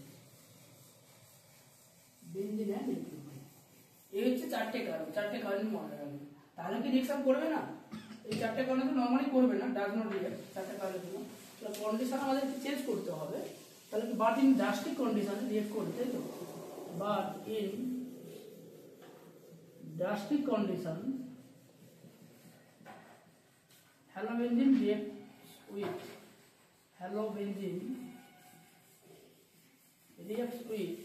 benzene and nucleophile. এই হচ্ছে চারটে কারণ, চারটে কারণ মনে রাখবে, তাহলে কি রিঅ্যাকশন করবে না, এই চারটে কারণে তো নরমালি করবে না, ডাজ নট রিঅ্যাক্ট, চারটে কারণের জন্য। কন্ডিশন আমাদের চেঞ্জ করতে হবে, তাহলে কি বাট ইন ড্রাস্টিক কন্ডিশনে রিয়েক্ট করবে, তাই তো? But in drastic condition halobenzene reacts with halobenzene reacts with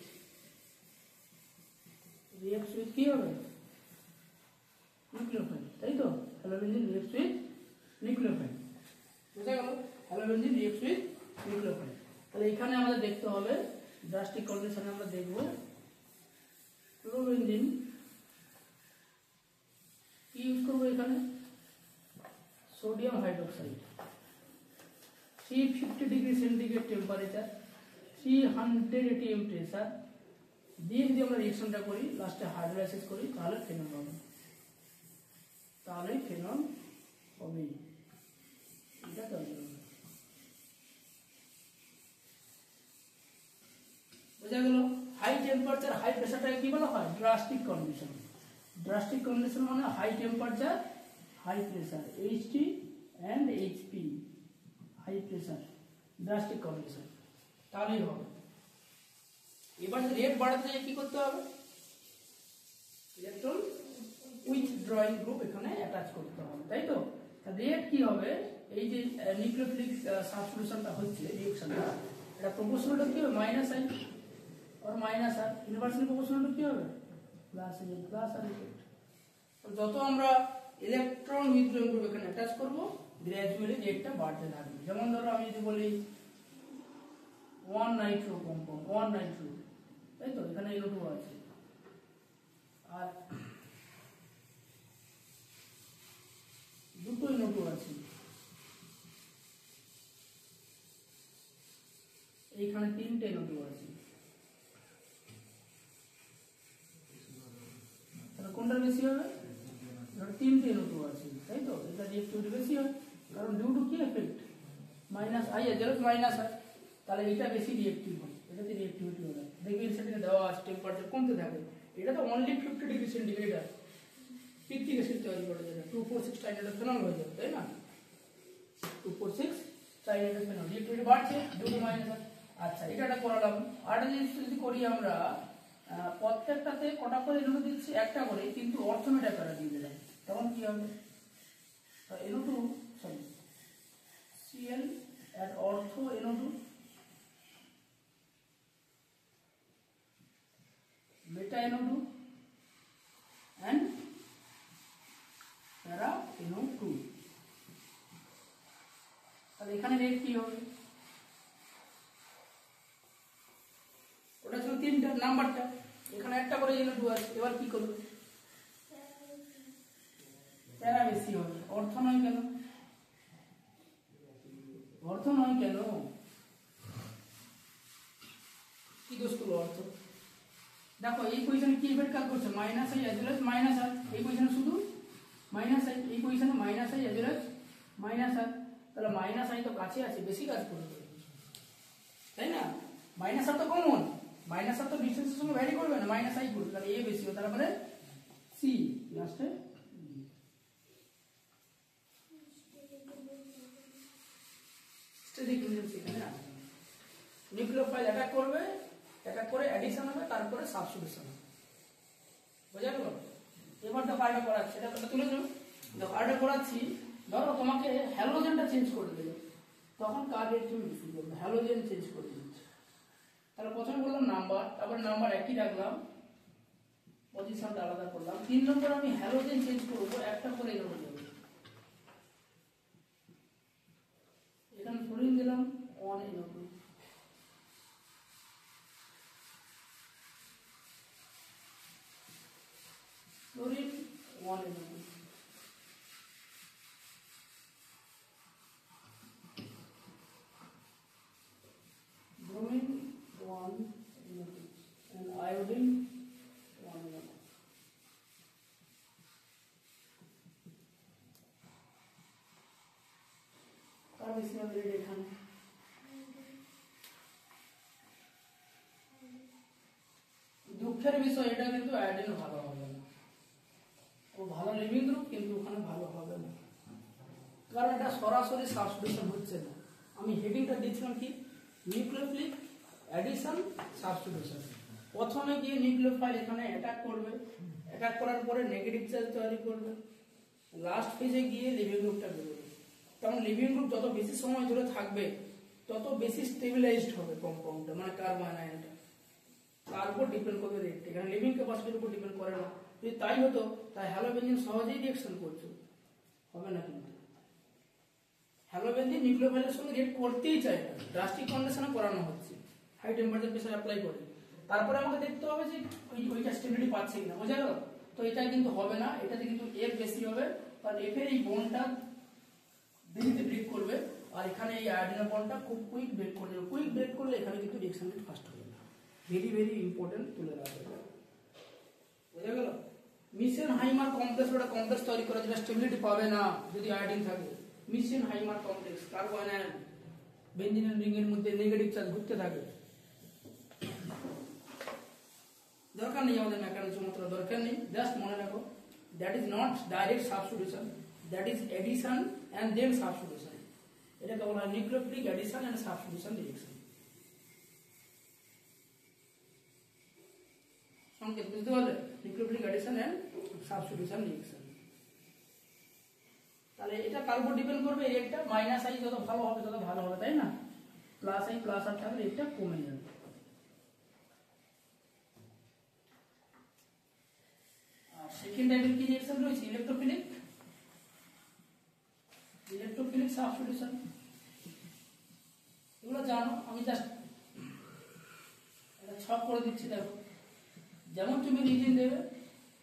কি হবে নিউক্লিওফাইল, তাই তো? halobenzene reacts with নিউক্লিওফাইল, বুঝা গেল? halobenzene reacts with nucleophile. তাহলে এখানে আমাদের দেখতে হবে ড্রাস্টিক কন্ডিশনে আমরা দেখব ক্লোরোবেনজিন কি ইউজ করবো এখানে, sodium hydroxide 350 degree centigrade temperature 300 atm pressure দিয়ে যদি আমরা রিঅ্যাকশনটা করি, লাস্টে হাইড্রোলাইসিস করি, তাহলে ফেনল হবে, এটা তৈরি হবে। বোঝা গেল? হাই টেম্পারেচার হাই প্রেসারটাকে কি বলা হয়? Drastic condition. ড্রাস্টিক কন্ডিশন মানে high temperature high pressure, HT and HP, high pressure drastic condition, তাহলেই হবে। এবার রেট বাড়াতে কি করতে হবে? ইলেকট্রন উইথড্রয়িং গ্রুপ এখানে অ্যাটাচ করতে হবে, তাই তো? রেট কি হবে? এই যে নিউক্লিওফিলিক সাবস্টিটিউশনটা হচ্ছে রিঅ্যাকশনটা, এটা প্রপোর্শনালটা কি হবে? মাইনাস আই আর মাইনাস আর, ইনভার্সলি প্রপোর্শনালটা কি হবে? Plus I plus R effect. যত আমরা ইলেকট্রন উইথড্রয়িং গ্রুপ এখানে অ্যাটাচ করব, গ্র্যাজুয়ালি রেটটা বাড়তে থাকবে। যেমন ধরো আমি যদি বলি 1 নাইট্রো কম্পাউন্ড, 1 নাইট্রো, তাই তো? এখানে NO2 আছে, আর দুটো NO2 আছে, এইখানে 3টে NO2 আছে, তাহলে কোনটা বেশি হবে? 3টে NO2 আছে, তাই তো? এটা রিঅ্যাক্টিভিটি বেশি হয়, কারণ ডিউ টু কি এফেক্ট? মাইনাস আই আর যেহেতু মাইনাস হয়, তাহলে এটা বেশি রিঅ্যাক্টিভ হয়, এটাতে রিঅ্যাক্টিভিটি হবে। দেখবেন সেটাকে দেওয়া আছে টেম্পারেচার কমতে থাকে, এটা তো অনলি 50 ডিগ্রি সেন্টিগ্রেড আর পিকটিক অ্যাসিড তৈরি করে দেবে, 246 ট্রাইনাইট্রোফেনল হয়ে যাবে, তাই না? 246 ট্রাইনাইট্রোফেনল রিঅ্যাক্টিভিটি বাড়ছে ডিউ টু মাইনাস। আচ্ছা, এটা করালাম। আর যদি করি আমরা প্রত্যেকটাতে কটা করে NO2 দিচ্ছি? একটা করে, কিন্তু অর্থমেট আকারে দিয়ে দিলাম, তখন কি হবে? NO2 sorry Cl at ortho NO2 beta NO2 and para NO2, তাহলে এখানে রেট কি হবে? ওটা ছিল 3টা নাম্বারটা, এখানে একটা করে NO2 আছে, এবার কি করবে? প্যারা বেশি হবে, অর্থ নয় কেন? অর্থ নয় কেন? কি দোষ করলো অর্থ? দেখো এই পজিশনে কি ইফেক্ট কাজ করছে? Minus I as well as minus R, এই পজিশনে শুধু মাইনাস আই, এই পজিশনে minus I as well as minus R, তাহলে মাইনাস আই তো কাছে আছে, বেশি কাজ করবে, তাই না? মাইনাস আর তো কমন, মাইনাস আর তো ডিসটেন্সের সঙ্গে ভ্যারি করবে না, মাইনাস আই করবে, তাহলে এ বেশি হবে, তারপরে সি লাস্টে স্টেরিক রিলেশন এখানে আসবে। নিউক্লিওফাইল অ্যাটাক করবে, অ্যাটাক করে অ্যাডিশন হবে, তারপরে সাবস্টিটিউশন হবে, বুঝা গেল? এবার তো কার্ডটা করাচ্ছি, এটা তুলে দেবো। দেখো কার্ডটা করাচ্ছি, ধরো তোমাকে হ্যালোজেনটা চেঞ্জ করে দেবে, তখন কার রেট তুমি বেশি করবে? হ্যালোজেন চেঞ্জ করে দিচ্ছে, তাহলে প্রথমে বললাম নাম্বার, তারপরে নাম্বার একই রাখলাম, পজিশনটা আলাদা করলাম। 3 নম্বর আমি হ্যালোজেন চেঞ্জ করবো, একটা করে এগোনো যাবে, এখানে ফ্লোরিন দিলাম 1 NO2, fluorine 1 NO2, bromine 1 NO2 and iodine 1 NO2. কার বেশি হবে রেট এখানে? দুঃখের বিষয় এটা কিন্তু আয়োডিন ভালো হবে না, ও ভালো লিভিং গ্রুপ কিন্তু ওখানে ভালো হবে না, কারণ এটা সরাসরি সাবস্টিটিউশন হচ্ছে না। আমি হেডিংটা দিয়েছিলাম কি নিউক্লিওফিলিক অ্যাডিশন সাবস্টিটিউশন। প্রথমে গিয়ে নিউক্লিওফাইল এখানে অ্যাটাক করবে, অ্যাটাক করার পরে নেগেটিভ চার্জ তৈরি করবে, লাস্ট ফেজে গিয়ে লিভিং গ্রুপটা বেরোবে। কারণ লিভিং গ্রুপ যত বেশি সময় ধরে থাকবে তত বেশি স্টেবিলাইজড হবে কম্পাউন্ডটা, মানে কার্বন আয়নটা। তার উপর ডিপেন্ড করবে রেটটা, এখানে লিভিং ক্যাপাসিটির উপর ডিপেন্ড করে না। যদি তাই হতো তাই হ্যালোবেনজিন সহজেই রিঅ্যাকশন করছে, হবে না কিন্তু। হ্যালোবেনজিন নিউক্লিওফাইলের সঙ্গে রিঅ্যাক্ট করতেই চায় না, ড্রাস্টিক কন্ডিশনে করানো হচ্ছে, হাই টেম্পারেচার প্রেসার অ্যাপ্লাই করে। তারপরে আমাকে দেখতে হবে যে ওইটা স্টেবিলিটি পাচ্ছে কিনা, বোঝা গেল? তো এটা কিন্তু হবে না, এটাতে কিন্তু এফ বেশি হবে, কারণ এফ এর এই বন্ডটা দেরিতে ব্রেক করবে, আর এখানে এই আয়োডিনের বন্ডটা খুব কুইক ব্রেক করে দেবে। কুইক ব্রেক করলে এখানে কিন্তু রিঅ্যাকশন রেট ফাস্ট হবে না। ভেরি ভেরি ইম্পর্টেন্ট, তুলে রাখবে, বোঝা গেল? মিসেনহাইমার কমপ্লেক্স ওটা কমপ্লেক্স তৈরি করে যেটা স্টেবিলিটি পাবে না যদি আয়োডিন থাকে। মিসেনহাইমার কমপ্লেক্স, কার্বন আয়ন বেঞ্জিনের রিং এর মধ্যে নেগেটিভ চার্জ ঘুরতে থাকে। দরকার নেই আমাদের মেকানিজম, মাত্র দরকার নেই, জাস্ট মনে রাখো that is not direct substitution, that is addition and then substitution. এটাকে বলা হয় nucleophilic addition and substitution reaction. সংকেত বুঝতে পারলে? Nucleophilic addition and substitution reaction. তাহলে এটা কার উপর ডিপেন্ড করবে? রেটটা মাইনাস আই যত ভালো হবে তত ভালো হবে, তাই না? প্লাস আই প্লাস আর থাকলে রেটটা কমে যাবে। আর সেকেন্ড টাইপের কি রিঅ্যাকশন রয়েছে? Electrophilic substitution. এগুলো জানো, আমি জাস্ট এটা ছক করে দিচ্ছি। দেখো, যেমন তুমি রিজিন দেবে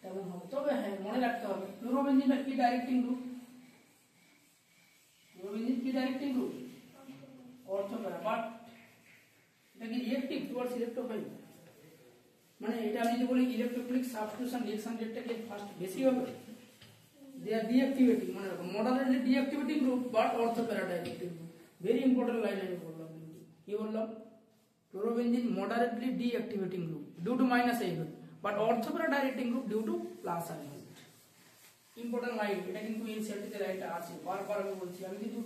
তেমন হবে। তবে হ্যাঁ, মনে রাখতে হবে ফ্লোরোবেনজিনটা কি ডাইরেক্টিং গ্রুপ? ফ্লোরোবেনজিন কি ডাইরেক্টিং গ্রুপ? অর্থোপ্যারা, বাট এটা কি রিঅ্যাক্টিভ টুয়ার্ডস ইলেকট্রোফাইল? মানে এটা আমি যদি বলি ইলেকট্রোফিলিক সাবস্টিটিউশন রিঅ্যাকশন রেটটা কি ফার্স্ট বেশি হবে? দে আর ডিঅ্যাক্টিভেটিং, মানে moderately deactivating group but ortho para directing group. Very important line আমি বললাম। কি বললাম? Fluorobenzene moderately deactivating group due to minus I group, but orthopara directing group due to plus I group. Important line, এটা কিন্তু NCERT লাইনটা আছে, বারবার আমি বলছি। আমি কিন্তু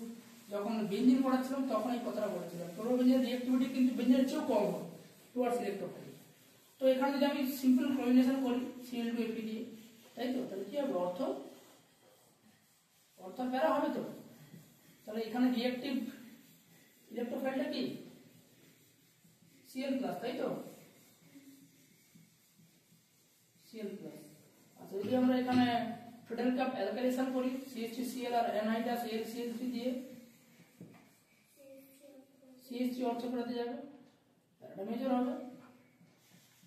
যখন বেঞ্জিন পড়াচ্ছিলাম তখন এই কথাটা বলেছিলাম, ফ্লোরোবেনজিনের রিঅ্যাক্টিভিটি কিন্তু বেঞ্জিনের চেয়েও কম হয় টুয়ার্ডস ইলেকট্রোফাইল। তো এখানে যদি আমি সিম্পল ক্লোরিনেশন করি Cl2Ap দিয়ে, তাই তো, তাহলে কি হবে? অর্থোপ্যারা হবে তো। তাহলে এখানে রিঅ্যাক্টিভ ইলেকট্রোফাইলটা কি? Cl+, তাই তো, Cl+। আচ্ছা, যদি আমরা এখানে ফ্রেডেল কাপ অ্যালকাইলেশন করি CH3Cl আর NH+AlCl3 দিয়ে, CH3 অর্থোপ্যারাতে যাবে, এটা মেজর হবে।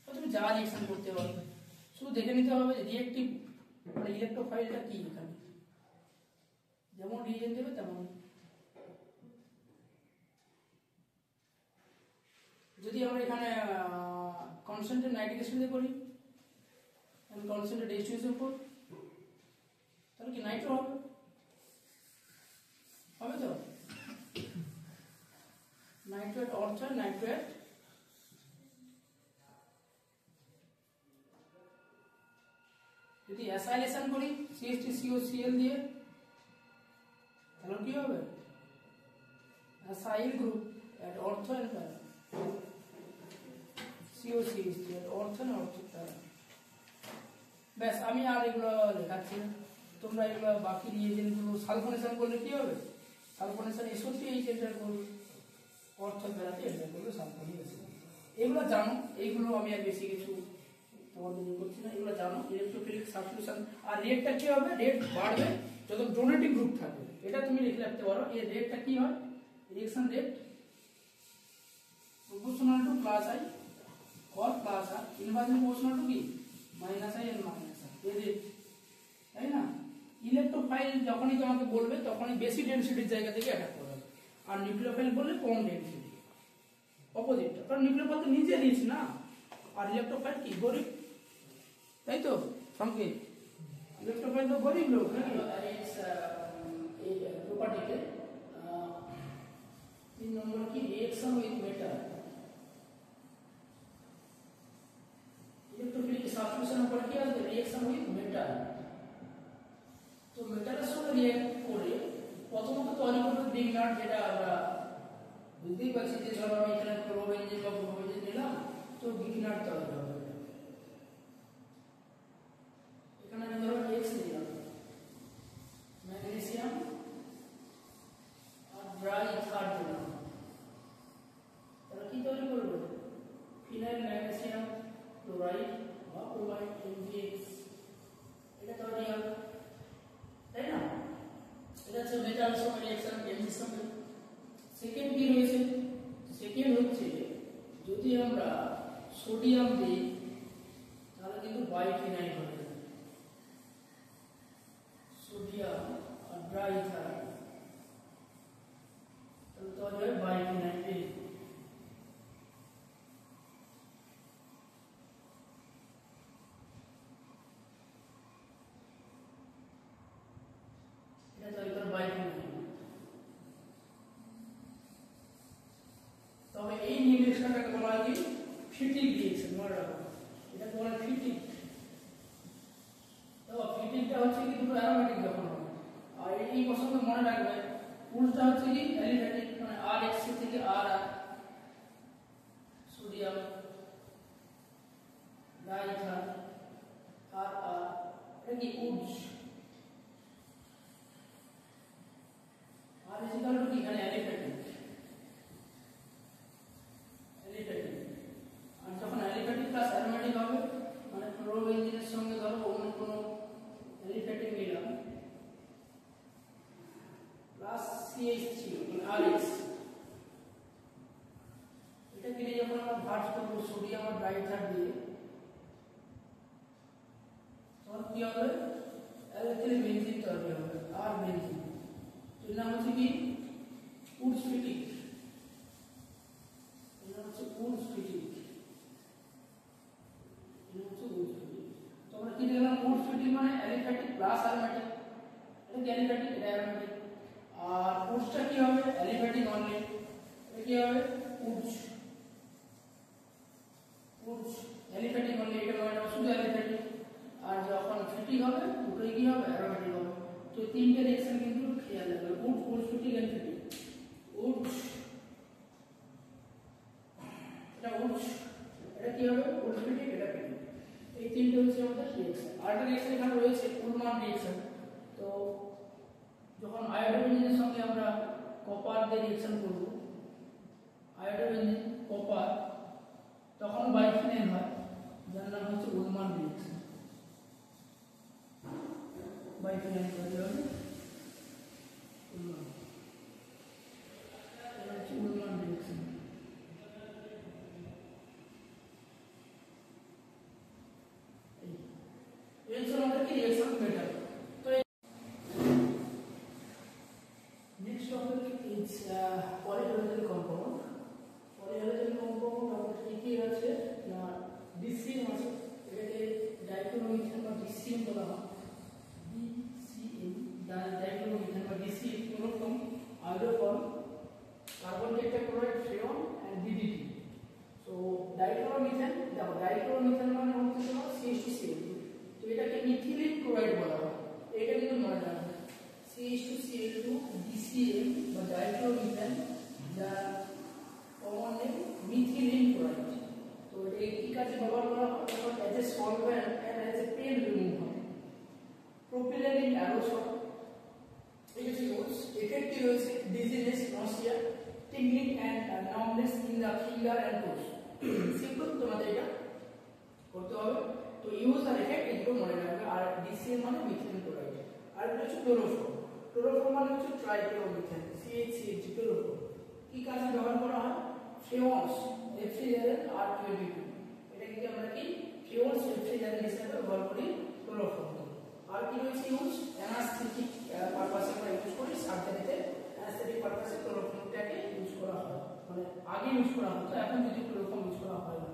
তো তুমি যা রিঅ্যাকশন করতে পারবে, শুধু দেখে নিতে হবে যে রিঅ্যাক্টিভ মানে ইলেকট্রোফাইলটা কি। এখানে যেমন রিজেন দেবে তেমন। যদি আমরা এখানে কনসেন্ট্রেট নাইট্রিক অ্যাসিড দিয়ে করি, আমি কনসেন্ট্রেট H2SO4, তাহলে কি নাইট্রো হবে? হবে তো, নাইট্রেট অর্থ নাইট্রেট। যদি অ্যাসাইলেশন করি CH3COCl দিয়ে, তাহলে কি হবে? অ্যাসাইল গ্রুপ এট অর্থ এন্ড প্যারা, COCH3 এট অর্থ এন্ড অর্থোপ্যারা। ব্যাস, আমি আর এগুলো লেখাচ্ছি না, তোমরা এগুলো বাকি রিয়েজেন্টগুলো সালফোনেশন করলে কি হবে? সালফোনেশন SO3H এন্টার করবে, অর্থোপ্যারাতে এন্টার করবে সালফোনিক অ্যাসিড। এগুলো জানো, এইগুলো আমি আর বেশি কিছু তোমাদের করছি না, এগুলো জানো। ইলেকট্রোফিলিক সাবস্টিটিউশন আর রেটটা কি হবে? রেট বাড়বে যত ডোনেটিং গ্রুপ থাকবে, এটা তুমি লিখে রাখতে পারো। এই রেটটা কি হয়? Reaction rate proportional to plus I or plus R, inversely proportional to কি? Minus I and minus R, এই রেট, তাই না? ইলেকট্রোফাইল যখনই তোমাকে বলবে তখনই বেশি ডেনসিটির জায়গা থেকে অ্যাটাক করবে, আর নিউক্লিওফাইল বললে কম ডেনসিটি, অপোজিটটা। কারণ নিউক্লিওফাইল তো নিচে রিচ না, আর ইলেকট্রোফাইল কি? গরিব, তাই তো সংকেত? ইলেকট্রোফাইল তো গরিব লোক নাকি? এই প্রপার্টিতে 3 নম্বর কি? Reaction with metal. Electrophilic substitution উপর কি আসবে? Reaction with metal. তো মেটালের সঙ্গে রিঅ্যাক্ট করে প্রথমত তৈরি করবে ব্রিগনার্ড, যেটা আমরা বুঝতেই পারছি যে ধরো আমি এখানে ক্লোরোবেনজিন বা ব্রোমোবেনজিন নিলাম, তো বিগিনার তৈরি হবে। এখানে আমি ধরো এক্স নিলাম, ম্যাগনেসিয়াম আর ড্রাই ইথার দিলাম, তাহলে কি তৈরি করবে? ফিনাইল ম্যাগনেসিয়াম ক্লোরাইড বা ক্লোরাইড MgX, এটা তৈরি হবে, তাই না? এটা হচ্ছে মেটাল সঙ্গে রিঅ্যাকশন কেমিস্ট্রির সঙ্গে। সেকেন্ড কি রয়েছে? সেকেন্ড হচ্ছে যদি আমরা সোডিয়াম দিই তাহলে কিন্তু বাইফিনাইল হবে, সোডিয়াম আর ড্রাই ইথার, তাহলে তৈরি হয় বাইফিনাইল। এটা তৈরি করে বাইফিনাইল। তবে এই রিঅ্যাকশনটাকে বলা হয় কি ফিটিক রিঅ্যাকশন, মনে রাখো এটা বলা হয় ফিটিক। তো ফিটিকটা হচ্ছে কি দুটো অ্যারোমেটিক যখন হবে, আর এই প্রসঙ্গে মনে রাখবে পুরুষটা হচ্ছে কি অ্যালিফ্যাটিক, মানে RX থেকে RR, সোডিয়াম ডাইথার RR, এটা কি উডস, আর ইজিক্যাল টু কি এখানে অ্যালিফ্যাটিক, আর যখন অ্যালিফ্যাটিক প্লাস অ্যারোমেটিক হবে মানে ক্লোরোবেনজিনের সঙ্গে ধরো অন্য কোনো অ্যালিফ্যাটিক নিলাম প্লাস CH3 RX, এটা কিনে যখন আমরা ভার্স করব সোডিয়াম আর ডাইথার দিয়ে, তখন কি হবে? অ্যালকিল বেনজিন তৈরি হবে, আর বেনজিন, এর নাম হচ্ছে কি উডস ফিটিক, এর নাম হচ্ছে উডস ফিটিক, এর হচ্ছে উডস ফিটিক। তো আমরা কি দেখলাম? উডস ফিটিক মানে অ্যালিফ্যাটিক প্লাস অ্যারোমেটিক, এটা কি অ্যালিফ্যাটিক, এটা অ্যারোমেটিক, আর উডসটা কি হবে? অ্যালিফ্যাটিক অনলি, এটা কি হবে? উডস, উডস অ্যালিফ্যাটিক অনলি, এটা মানে শুধু অ্যালিফ্যাটিক। আর যখন ফিটিক হবে দুটোই কি হবে? অ্যারোমেটিক হবে। তো তিনটে রিঅ্যাকশন কিন্তু খেয়াল রাখবে, Wurtz, Wurtz Fittig and Fittig. Wurtz, এটা উডস, এটা কি হবে? উডস ফিটিক, এটা ফিটিক, এই তিনটে হচ্ছে আমাদের রিঅ্যাকশন। আর একটা রিঅ্যাকশন এখানে রয়েছে উলমান রিঅ্যাকশন। তো যখন আয়োডোবেনজিনের সঙ্গে আমরা কপার দিয়ে রিঅ্যাকশন করব, আয়োডোবেনজিন কপার, তখন বাইফিনাইল হয়, যার নাম হচ্ছে উলমান রিঅ্যাকশন। বাইফিনাইল তৈরি হবে, উলমান, এটা হচ্ছে উলমান রিঅ্যাকশন। রিঅ্যাকশন আমাদের কি রিঅ্যাকশন মেটাল। তো next topic is polyhalogen compound. Polyhalogen compound আমাদের কি কি আছে না ডিসিএম আছে, এটাকে ডাইক্লোরোমিথেন বা ডিসিএম বলা হয়, ডিসিএম, ডাইক্লোরোমিথেন বা DCM, chloroform, iodoform, carbon tetrachloride, freon and DDT। So dichloromethane, দেখো ডাইক্লোরোমিথেন মানে হচ্ছে তোমার CH2Cl2, তো এটাকে মিথিলিন ক্লোরাইড বলা হয়, এটা কিন্তু মনে রাখবে, CH2Cl2 DCM বা ডাইক্লোরোমিথেন, যার কমন নেম মিথিলিন ক্লোরাইড। তো এটা কি কাজে ব্যবহার করা হয়? As a solvent and as a pen remover, propellant in aerosol, it is used effectively dizziness, nausea, tingling and numbness in the finger and toes. Simple, তোমাদের এটা করতে হবে। তো ইউজ আর এফেক্ট এগুলো মনে রাখবে। আর ডিসিএম মানে মিথিলিন ক্লোরাইড, আর এটা হচ্ছে ক্লোরোফর্ম, ক্লোরোফর্ম মানে হচ্ছে ট্রাইক্লোরোমিথেন, CH ক্লোরোফর্ম। কি কাজে ব্যবহার করা হয়? ফ্রেয়ন্স, রেফ্রিজারেন্ট R22, এটা কি আমরা কি ফ্রেয়ন্স রেফ্রিজারেন্ট হিসেবে ব্যবহার করি ক্লোরোফর্ম। আর কি রয়েছে ইউজ? অ্যানাস্থেটিক পারপাসে আমরা ইউজ করি, সার্জারিতে অ্যানাস্থেটিক পারপাসে ক্লোরোফর্মটাকে ইউজ করা হয়, মানে আগে ইউজ করা হতো, এখন যদি ক্লোরোফর্ম ইউজ করা হয় না।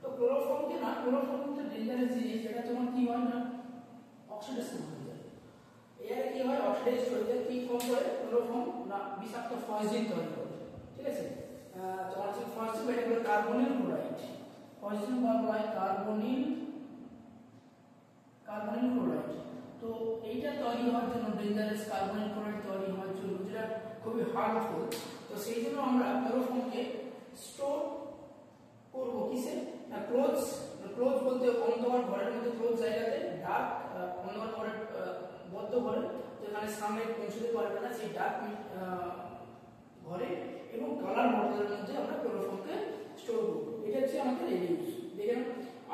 তো ক্লোরোফর্ম কি না, ক্লোরোফর্ম হচ্ছে ডেঞ্জারাস জিনিস, এটা তোমার কি হয় না অক্সিডেশন হয়ে যায়, এর কি হয় অক্সিডাইজ হয়ে যায়, কি ফর্ম করে ক্লোরোফর্ম না বিষাক্ত ফসজিন তৈরি করে, ঠিক আছে? তোমার হচ্ছে ফসজিন, এটা হলো কার্বনিল ক্লোরাইড, ফসজিন বা হয় কার্বনিল ক্লোরাইড। তো এইটা তৈরি হওয়ার জন্য ডেঞ্জারাস কার্বনিল ক্লোরাইড তৈরি হওয়ার জন্য যেটা খুবই হার্মফুল, তো তো সেই জন্য আমরা ক্লোরোফর্মকে স্টোর করব কিসে, না ক্লোজ। ক্লোজ বলতে অন্ধকার ঘরের মধ্যে, ক্লোজ জায়গাতে, ডার্ক অন্ধকার ঘরের বদ্ধ ঘরে, যেখানে সানলাইট পৌঁছতে পারবে না, সেই ডার্ক ঘরে এবং কালার বটলের মধ্যে আমরা ক্লোরোফর্মকে স্টোর করব। এটা হচ্ছে আমাদের রিডিউস। দেখেন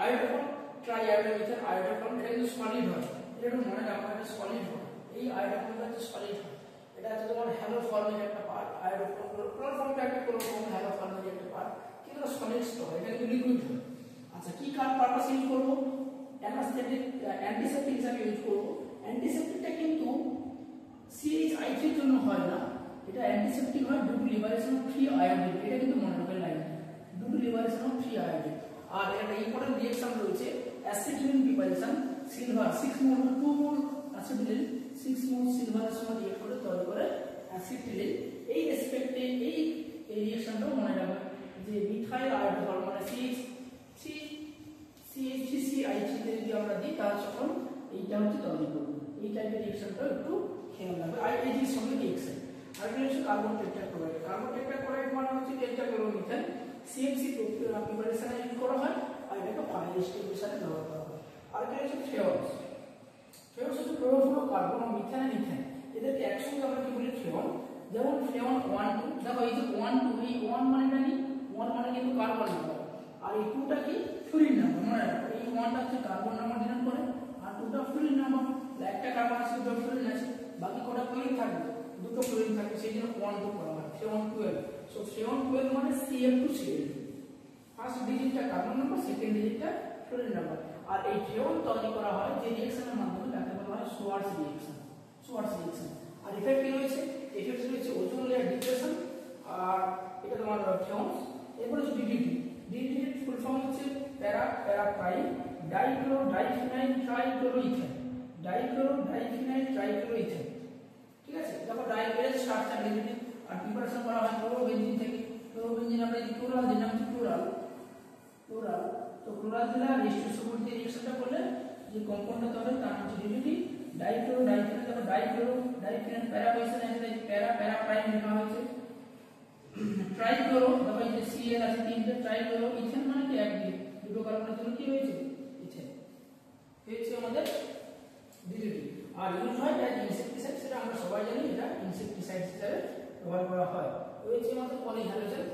আয়োডোফর্ম, ট্রাই আয়োডোমিথাইল আয়োডোফর্ম, এটা কিন্তু সলিড হয়, এটা একটু মনে রাখবেন, এটা সলিড হয়। এই আয়োডোফর্মটা হচ্ছে সলিড হয়, এটা হচ্ছে তোমার হ্যালো ফর্মের একটা পার্ট। আয়োডোফর্ম ক্লোরোফর্মটা একটা ক্লোরোফর্ম হ্যালো ফর্মের একটা পার্ট, কিন্তু সলিড হয়, এটা কিন্তু লিকুইড হয়। আচ্ছা কি কার পারপাস ইউজ করব, অ্যানাস্থেটিক অ্যান্টিসেপটিক হিসেবে ইউজ করব। অ্যান্টিসেপটিকটা কিন্তু CHI3 এর জন্য হয় না, এটা অ্যান্টিসেপটিক হয় due to liberation of free iodine, এটা কিন্তু মনে রাখবেন line, due to liberation of free iodine. আর একটা ইম্পর্টেন্ট রিঅ্যাকশন রয়েছে acetylene preparation, silver 6 mole 2 mole acetylene 6 mole সিলভারের সঙ্গে রিঅ্যাক্ট করে তৈরি করে অ্যাসিটিলিন। এই রেসপেক্টে এই রিঅ্যাকশনটাও মনে রাখবেন যে মিথাইল আয়োডোফর্ম মানে CH3CI3 তে যদি আমরা দিই তাহলে তখন এইটা হচ্ছে তৈরি করব। এই টাইপের রিঅ্যাকশনটা একটু খেয়াল রাখবে। আর এই যে সঙ্গে রিঅ্যাকশন আর এটা হচ্ছে কার্বন টেট্রাক্লোরাইড। কার্বন টেট্রাক্লোরাইড মানে হচ্ছে টেট্রাক্লোরোমিথেন, CMC প্রিপারেশনে ইউজ করা হয়, আর এটাকে ফাইনাল স্টেবিলাইজেশনে ব্যবহার করা হয়। আর এটা হচ্ছে ফ্রেয়ন্স। ফ্রেয়ন্স হচ্ছে ক্লোরোফ্লোরো কার্বন ও মিথেন মিথেন, এদেরকে একসঙ্গে আমরা কি বলি ফ্রেয়ন। যেমন ফ্রেয়ন 1 2, দেখো এই যে 1 2, এই 1 মানেটা কি, 1 মানে কিন্তু কার্বন নাম্বার, আর এই 2টা কি ফ্লুরিন নাম্বার। মনে রাখো এই 1টা হচ্ছে কার্বন নাম্বার ডিনোট করে, আর 2টা ফ্লুরিন নাম্বার। একটা কার্বন আছে, দুটো ফ্লুরিন আছে, বাকি কটা ফ্লুরিন থাকবে, দুটো ফ্লুরিন থাকবে, সেই জন্য 1 2 করা হয়। ফ্রেয়ন 12, সো ফ্রেয়ন 12 মানে CF2Cl, ফার্স্ট ডিজিটটা কার্বন নাম্বার, সেকেন্ড ডিজিটটা ফ্লুরিন নাম্বার। আর এই ফ্রেয়ন তৈরি করা হয় যে রিঅ্যাকশনের মাধ্যমে, তাকে বলা হয় সোয়ার্টজ রিঅ্যাকশন। সোয়ার্টজ রিঅ্যাকশন আর ইফেক্ট কি রয়েছে, ইফেক্ট রয়েছে ওজোন লেয়ার ডিপ্রেশন, আর এটা তোমার ফ্রেয়ন্স। এরপর হচ্ছে ডিডিটি। ডিডিটি ফুল ফর্ম হচ্ছে para prime dichloro diphenyl trichloroethane, dichloro diphenyl trichloroethane. ঠিক আছে, দেখো ডাইক্লোরো স্ট্রাকচার ডিডিটি। আর প্রিপারেশন করা হয় ক্লোরোবেনজিন থেকে। ক্লোরোবেনজিন আমরা যদি ক্লোরাল দিই, নাম হচ্ছে ক্লোরাল। তো ক্লোরাল দিলে রেস্টিউসিবল দিয়ে রিঅ্যাকশনটা করলে যে কম্পাউন্ডটা তৈরি তার নাম হচ্ছে ডিডিটি। ডাইক্লোরো ডাইফিনাইল, দেখো ডাইক্লোরো ডাইফিনাইল প্যারা পজিশন আছে, প্যারা প্রাইম লেখা হয়েছে। ট্রাইক্লোরো, দেখো এই যে Cl আছে তিনটে, ট্রাইক্লোরো ইথেন মানে কি এক দিয়ে দুটো কার্বনের জন্য কি হয়েছে ইথেন, হয়েছে আমাদের ডিডিটি। আর ইউজ হয় এটা ইনসেক্টিসাইড, সেটা আমরা সবাই জানি, এটা ইনসেক্টিসাইড হিসেবে ব্যবহার করা হয়। রয়েছে আমাদের পলিহ্যালোজেন।